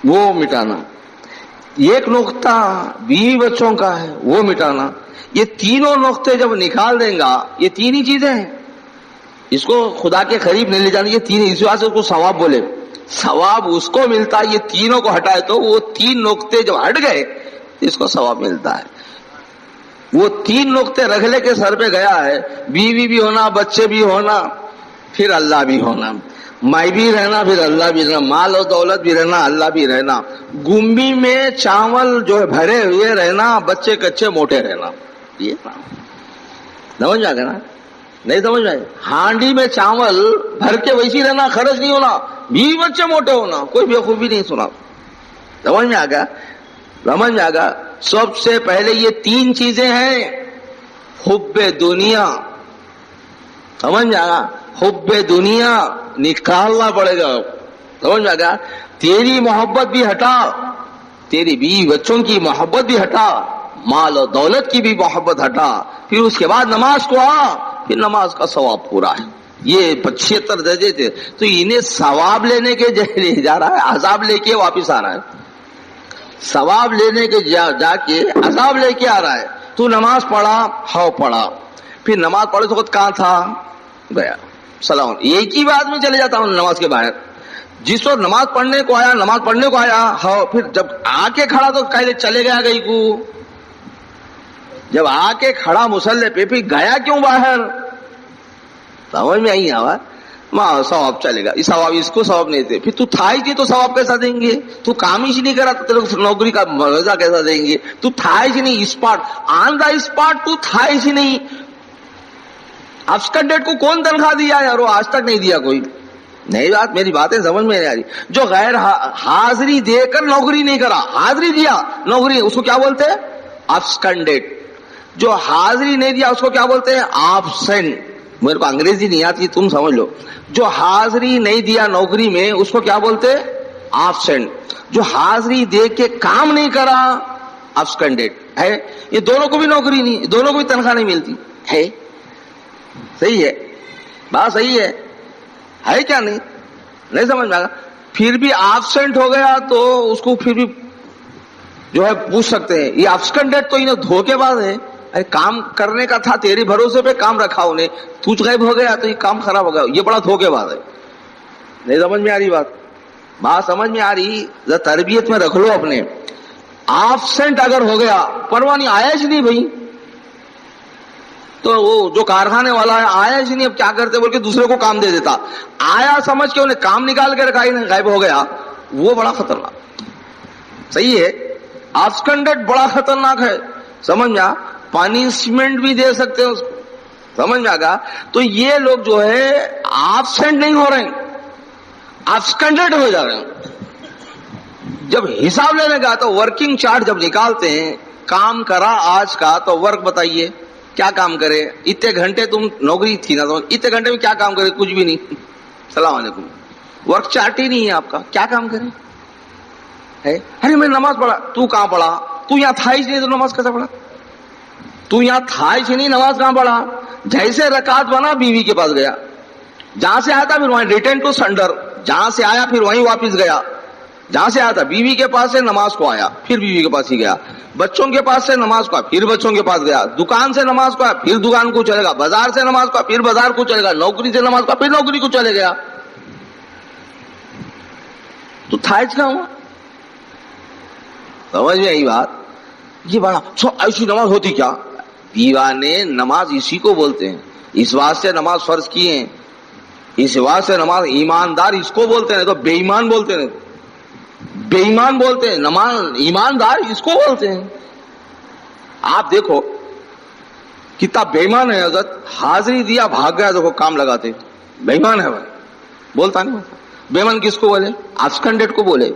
وہ مٹانا. ایک نقطہ بیوی بچوں کا ہے، وہ مٹانا. یہ تینوں نقطے جب نکال دیں گا، یہ 3 ہی چیزیں ہیں، اس کو خدا کے قریب نہیں لے جانا. یہ 3، اس وجہ سے اس کو ثواب بولے. ثواب اس کو ملتا ہے، یہ تینوں کو ہٹائے تو وہ 3 نقطے جب ہٹ گئے اس کو ثواب ملتا ہے. وہ 3 نقطے رکھلے کے سر پہ گیا ہے، بیوی بھی ہونا، بچے بھی ہونا، پھر اللہ بھی ہونا، میں بھی رہنا، پھر اللہ بھی رہنا، مال و دولت بھی رہنا، اللہ بھی رہنا، گمبی میں چاول جو ہے بھرے ہوئے رہنا، بچے کچے موٹے رہنا. یہ سمجھ میں آ گیا نا؟ نہیں سمجھ میں؟ ہانڈی میں چاول بھر کے ویسی رہنا، خرچ نہیں ہونا، بیوی بچے موٹے ہونا، کوئی بےخوبی نہیں سنا. سمجھ میں آ گیا؟ سمجھ میں آ گیا؟ سب سے پہلے یہ 3 چیزیں ہیں. حب دنیا، سمجھ میں آگا؟ حب دنیا نکالنا پڑے گا. سمجھ میں آگا؟ تیری محبت بھی ہٹا، تیری بیوی بچوں کی محبت بھی ہٹا، مال و دولت کی بھی محبت ہٹا، پھر اس کے بعد نماز کو پھر نماز کا ثواب پورا ہے. یہ 75 درجے تھے، تو انہیں ثواب لینے کے لے جا رہا ہے، عذاب لے کے واپس آ رہا ہے. ثواب لینے کے جا کے عذاب لے کے آ رہا ہے. تو نماز پڑھا، پڑھا، پھر نماز پڑھے تو خود کہاں تھا؟ گیا سلام. ایک ہی بات میں چلے جاتا ہوں نماز کے باہر. جس وقت نماز پڑھنے کو آیا، پھر جب آ کے کھڑا تو کہے چلے گیا گئی کو. جب آ کے کھڑا مسلح پہ پھر گیا کیوں باہر؟ سمجھ میں آئی آواز؟ ثواب چلے گا، اس کو ثواب نہیں دے. پھر تو تھا ہی تو ثواب کیسا دیں گے؟ تو کام ہی نہیں کرا تو تیرے کو نوکری کا مرضہ کیسا دیں گے؟ تو تھا ہی نہیں، اسپاٹ آن دا اسپاٹ تو تھا ہی نہیں. ابسکنڈیڈ کو کون تنخواہ دیا یار؟ وہ آج تک نہیں دیا کوئی. نہیں بات، میری باتیں سمجھ میں نہیں آ رہی. جو غیر حاضری دے کر نوکری نہیں کرا، حاضری دیا نوکری، اس کو کیا بولتے ہیں؟ ابسکنڈیڈ. جو حاضری نہیں دیا اس کو کیا بولتے ہیں؟ آبسینٹ. میرے کو انگریزی نہیں آتی، تم سمجھ لو. جو حاضری نہیں دیا نوکری میں اس کو کیا بولتے؟ آبسینٹ. جو حاضری دے کے کام نہیں کرا ابسکنڈیڈ ہے. یہ دونوں کو بھی نوکری نہیں، دونوں کو بھی تنخواہ نہیں ملتی ہے. صحیح ہے بات؟ صحیح ہے کیا؟ نہیں سمجھ میں آگا؟ پھر بھی آبسینٹ ہو گیا تو اس کو پھر بھی جو ہے پوچھ سکتے ہیں. یہ ابسکنڈیڈ تو انہیں دھوکے باز ہے. کام کرنے کا تھا، تیری بھروسے پہ کام رکھا انہیں، تو غائب ہو گیا تو یہ کام خراب ہو گیا. یہ بڑا دھوکے باز ہے. نہیں سمجھ میں آ رہی بات سمجھ میں آ رہی؟ تربیت میں رکھ لو اپنے. آبسینٹ اگر ہو گیا، پرواہ نہیں، آیا ہی نہیں بھائی، تو وہ جو کارخانے والا ہے آیا ہی نہیں، اب کیا کرتے بول کے دوسرے کو کام دے دیتا. آیا سمجھ کے انہیں کام نکال کے رکھا ہی نہیں، غائب ہو گیا، وہ بڑا خطرناک. صحیح ہے؟ آبسکنڈیڈ بڑا خطرناک ہے. سمجھ میں آ؟ پنشمنٹ بھی دے سکتے ہیں اس کو. سمجھ میں آ گیا؟ تو یہ لوگ جو ہے آبسینٹ نہیں ہو رہے ہیں، ابسکنڈیڈ ہو جا رہے ہیں. جب حساب لینے کا تو ورکنگ چارٹ جب نکالتے ہیں، کام کرا آج کا تو ورک بتائیے کیا کام کرے. اتنے گھنٹے تم نوکری تھی نا، تو اتنے گھنٹے میں کیا کام کرے؟ کچھ بھی نہیں. السلام علیکم. ورک چارٹ ہی نہیں ہے آپ کا، کیا کام کرے ہے؟ ارے میں نماز پڑھا. تو کہاں پڑھا؟ تو یہاں تھا ہی نہیں تو نماز کیسا پڑھا؟ تو یہاں تھا ہی نہیں، نماز کہاں پڑھا؟ جیسے رکعت بنا بیوی کے پاس گیا، جہاں سے آیا تھا پھر وہیں ریٹرن ٹو سینڈر، جہاں سے آیا پھر وہیں واپس گیا، جہاں سے آیا تھا بیوی کے پاس سے نماز کو آیا پھر بیوی کے پاس ہی گیا، بچوں کے پاس سے نماز کو آیا پھر بچوں کے پاس گیا، دکان سے نماز کو آیا پھر دکان کو چلے گا، بازار سے نماز کو آیا پھر بازار کو چلے گا، نوکری سے نماز کو آیا پھر نوکری کو چلے گیا. تو تھا کیا ہوا؟ سمجھ میں آئی بات؟ یہ بڑا ایسی نماز ہوتی کیا؟ دیوانے نماز اسی کو بولتے ہیں، اس واسطے نماز فرض کی ہیں، اس واسطے نماز ایماندار اس کو بولتے ہیں، تو بے ایمان بولتے ہیں، بے ایمان بولتے ہیں، نماز ایماندار اس کو بولتے ہیں. آپ دیکھو کتنا بے ایمان ہے حضرت، حاضری دیا بھاگ گیا، دیکھو کام لگاتے، بے ایمان ہے بھائی، بولتا نہیں. بے ایمان کس کو بولے؟ ابسکنڈیڈ کو بولے،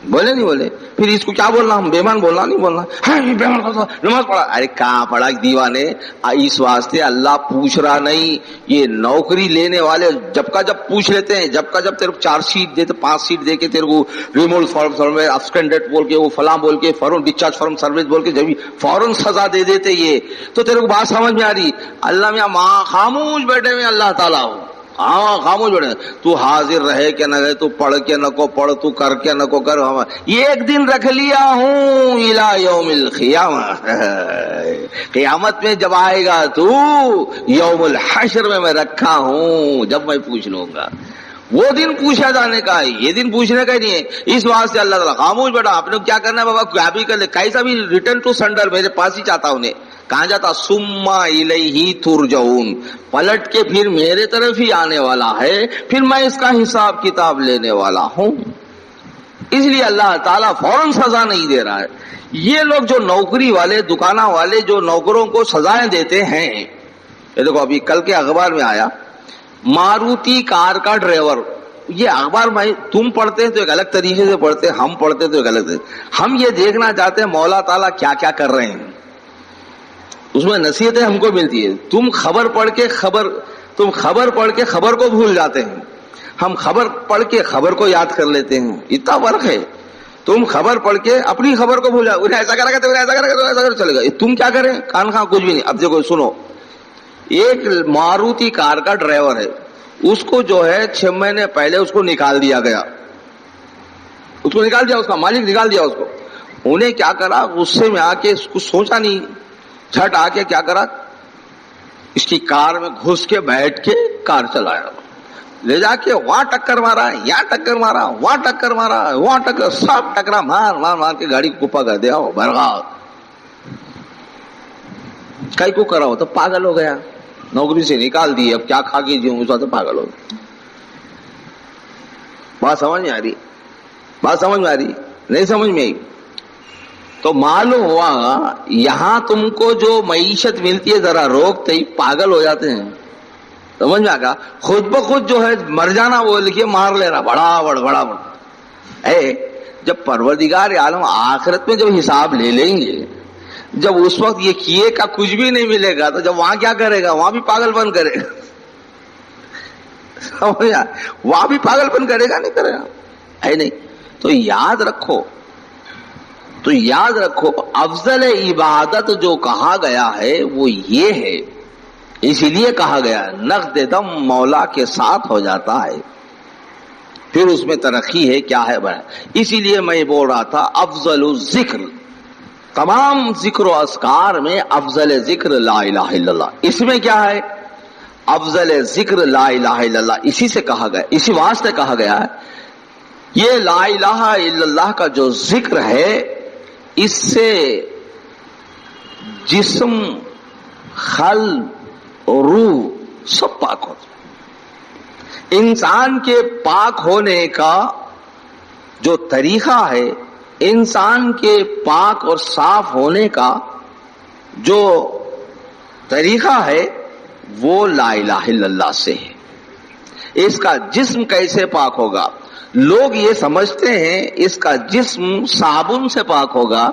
بولے نہیں بولے؟ پھر اس کو کیا بولنا؟ ہم بے ایمان بولنا نہیں بولنا؟ بے ایمان نماز پڑھا، ارے کہاں پڑھا دیوانے؟ اس واسطے اللہ پوچھ رہا نہیں. یہ نوکری لینے والے جب کا جب پوچھ لیتے ہیں، جب کا جب تیرے کو 4 سیٹ دیتے، 5 سیٹ دے کے تیرے کو ریموٹ فارم ابسکنڈیڈ بول کے، وہ فلاں بول کے، فوراً ڈسچارج فرام سروس بول کے جب فوراً سزا دے دیتے، یہ تو تیرے کو بات سمجھ میں آ رہی؟ اللہ میاں ماں خاموش بیٹھے میں اللہ تعالیٰ ہو، ہاں خاموش بیٹھے، تو حاضر رہے کہ نہ رہے، تو پڑھ کے نہ کو پڑھ، تو کر کے نہ کو کر، یہ ایک دن رکھ لیا ہوں الی یوم القیامہ، قیامت میں جب آئے گا تو یوم الحشر میں رکھا ہوں، جب میں پوچھ لوں گا. وہ دن پوچھا جانے کا ہے، یہ دن پوچھنے کا ہی نہیں ہے. اس واسطے اللہ تعالیٰ خاموش بیٹا، آپ نے کیا کرنا ہے بابا، کیا بھی کر لے، کیسا بھی ریٹرن ٹو سینڈر میرے پاس ہی چاہتا انہیں. کہاں جاتا؟ سما الیہ ترجعون، پلٹ کے پھر میرے طرف ہی آنے والا ہے، پھر میں اس کا حساب کتاب لینے والا ہوں. اس لیے اللہ تعالیٰ فوراً سزا نہیں دے رہا ہے. یہ لوگ جو نوکری والے، دکانہ والے جو نوکروں کو سزائیں دیتے ہیں، یہ دیکھو ابھی کل کے اخبار میں آیا، ماروتی کار کا ڈرائیور. یہ اخبار بھائی تم پڑھتے ہیں تو ایک الگ طریقے سے پڑھتے، ہم پڑھتے تو ایک الگ طریقے. ہم یہ دیکھنا چاہتے ہیں مولا تعالیٰ کیا کیا کر رہے ہیں، اس میں نصیحتیں ہم کو ملتی ہے. تم خبر پڑھ کے خبر کو بھول جاتے ہیں، ہم خبر پڑھ کے خبر کو یاد کر لیتے ہیں. اتنا فرق ہے. تم خبر پڑھ کے اپنی خبر کو بھول جاؤ، انہیں ایسا کرا کرتے، ایسا کرا کرتے، ایسا کر چلے گا. تم کیا کریں؟ کان خاں کچھ بھی نہیں. اب دیکھو سنو، ایک ماروتی کار کا ڈرائیور ہے، اس کو جو ہے 6 مہینے پہلے اس کو نکال دیا گیا، اس کو نکال دیا، اس کا مالک نکال دیا اس کو. انہیں کیا کرا، غصے میں آ کے اس کو سوچا نہیں، جھٹ آ کے کیا کرا، اس کی کار میں گھس کے بیٹھ کے کار چلایا، لے جا کے وہاں ٹکر مارا، یہاں ٹکر مارا، وہاں ٹکر مارا، وہاں ٹکر، سب ٹکرا مار مار مار کے گاڑی کو کپا کر دیا. برغا کئی کو کرا ہو تو پاگل ہو گیا، نوکری سے نکال دی، اب کیا کھا کے جیوں، اس وقت پاگل ہو گیا. بات سمجھ میں آ رہی؟ بات سمجھ میں آ رہی؟ نہیں سمجھ میں آئی تو معلوم ہوا یہاں تم کو جو معیشت ملتی ہے ذرا روکتے ہی پاگل ہو جاتے ہیں. سمجھ میں آ گیا؟ خود بخود جو ہے مر جانا بول کے مار لینا، بڑا بڑا جب پروردگار عالم آخرت میں جب حساب لے لیں گے، جب اس وقت یہ کیے کا کچھ بھی نہیں ملے گا، تو جب وہاں کیا کرے گا؟ وہاں بھی پاگل پن کرے گا. سمجھا؟ وہاں بھی پاگل پن کرے گا، نہیں کرے گا؟ ہے نہیں. تو یاد رکھو افضل عبادت جو کہا گیا ہے وہ یہ ہے، اسی لیے کہا گیا نقد دم مولا کے ساتھ ہو جاتا ہے، پھر اس میں ترقی ہے کیا ہے بڑا. اسی لیے میں بول رہا تھا افضل الذکر، تمام ذکر و اذکار میں افضل ذکر لا الہ الا اللہ. اس میں کیا ہے؟ افضل ذکر لا الہ الا اللہ. اسی سے کہا گیا، اسی واسطے کہا گیا ہے. یہ لا الہ الا اللہ کا جو ذکر ہے، اس سے جسم، قلب اور روح سب پاک ہوتا ہے. انسان کے پاک ہونے کا جو طریقہ ہے، انسان کے پاک اور صاف ہونے کا جو طریقہ ہے، وہ لا الہ الا اللہ سے ہے. اس کا جسم کیسے پاک ہوگا؟ لوگ یہ سمجھتے ہیں اس کا جسم صابن سے پاک ہوگا،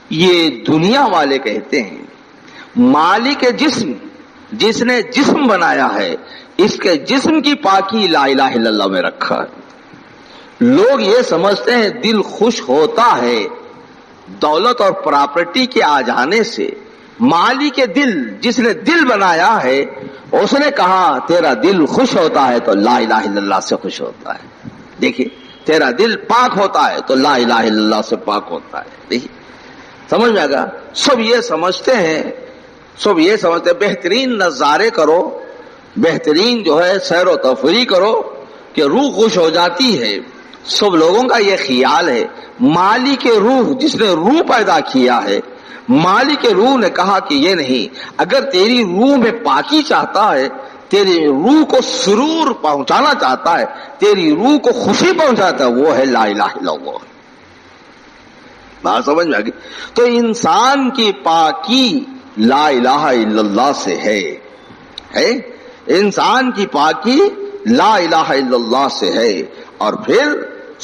یہ دنیا والے کہتے ہیں. مالک جسم، جس نے جسم بنایا ہے، اس کے جسم کی پاکی لا الہ الا اللہ میں رکھا ہے. لوگ یہ سمجھتے ہیں دل خوش ہوتا ہے دولت اور پراپرٹی کے آ جانے سے، مالی کے دل، جس نے دل بنایا ہے اس نے کہا تیرا دل خوش ہوتا ہے تو لا الہ الا اللہ سے خوش ہوتا ہے. دیکھیے تیرا دل پاک ہوتا ہے تو لا الہ الا اللہ سے پاک ہوتا ہے. دیکھیے سمجھ میں آ گیا. سب یہ سمجھتے ہیں بہترین نظارے کرو، بہترین جو ہے سیر و تفریح کرو کہ روح خوش ہو جاتی ہے. سب لوگوں کا یہ خیال ہے. مالک روح، جس نے روح پیدا کیا ہے، مالک روح نے کہا کہ یہ نہیں، اگر تیری روح میں پاکی چاہتا ہے، تیری روح کو سرور پہنچانا چاہتا ہے، تیری روح کو خوشی پہنچاتا ہے، وہ ہے لا الہ الا اللہ. بات سمجھ میں آ گئی. تو انسان کی پاکی لا الہ الا اللہ سے ہے. انسان کی پاکی لا الہ الا اللہ سے ہے. اور پھر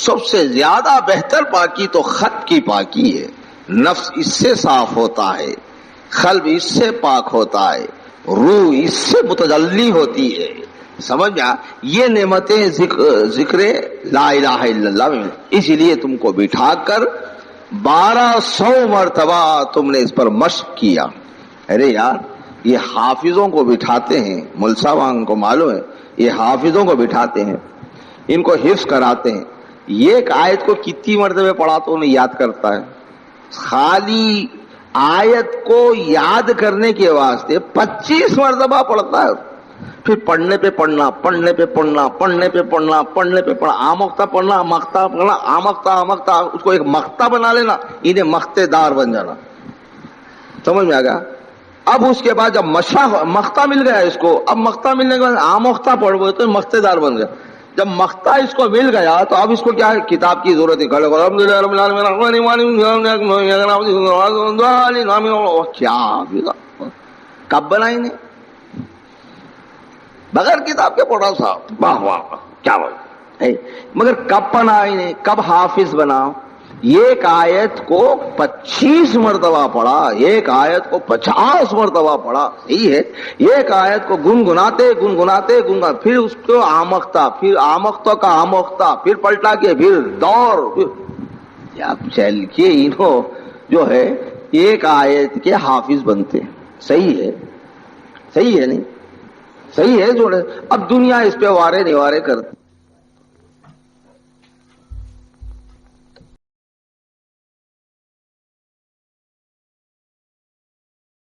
سب سے زیادہ بہتر پاکی تو خط کی پاکی ہے. نفس اس سے صاف ہوتا ہے، قلب اس سے پاک ہوتا ہے، روح اس سے متجلی ہوتی ہے. سمجھ گیا. یہ نعمتیں ذکر لا الہ الا اللہ میں. اسی لیے تم کو بٹھا کر 1200 مرتبہ تم نے اس پر مشق کیا. ارے یار یہ حافظوں کو بٹھاتے ہیں، مل صاحب کو معلوم ہے، یہ حافظوں کو بٹھاتے ہیں، ان کو حفظ کراتے ہیں. یہ ایک آیت کو کتنی مرتبہ پڑھا تو انہیں یاد کرتا ہے. خالی آیت کو یاد کرنے کے واسطے 25 مرتبہ پڑھتا ہے. پھر پڑھنے پہ پڑھنا، پڑھنے پہ پڑھنا، پڑھنے پہ پڑھنا، پڑھنے پہ پڑھنا، آمختہ پڑھنا، مختہ پڑھنا، آمختہ اس کو ایک مختہ بنا لینا، انہیں مختے دار بن جانا. سمجھ میں آ گیا. اب اس کے بعد جب مختہ مل گیا اس کو، اب مختہ ملنے کے بعد آمختہ پڑھ گئے تو مختے دار بن گیا. جب مختہ اس کو مل گیا تو اب اس کو کیا ہے، کتاب کی ضرورت ہے. کیا کب بنائی نے بغیر کتاب کے پڑھا صاحب، واہ واہ کیا بات ہے. مگر کب بنائی نے، کب حافظ بنا. ایک آیت کو 25 مرتبہ پڑھا، ایک آیت کو 50 مرتبہ پڑھا. صحیح ہے. ایک آیت کو گنگناتے پھر اس کو آمختہ، پھر آمختہ کا آمختہ، پھر پلٹا کے پھر دور، پھر اب چل کے انہوں جو ہے ایک آیت کے حافظ بنتے. صحیح ہے نہیں؟ صحیح ہے. جو اب دنیا اس پہ وارے نوارے کرتی.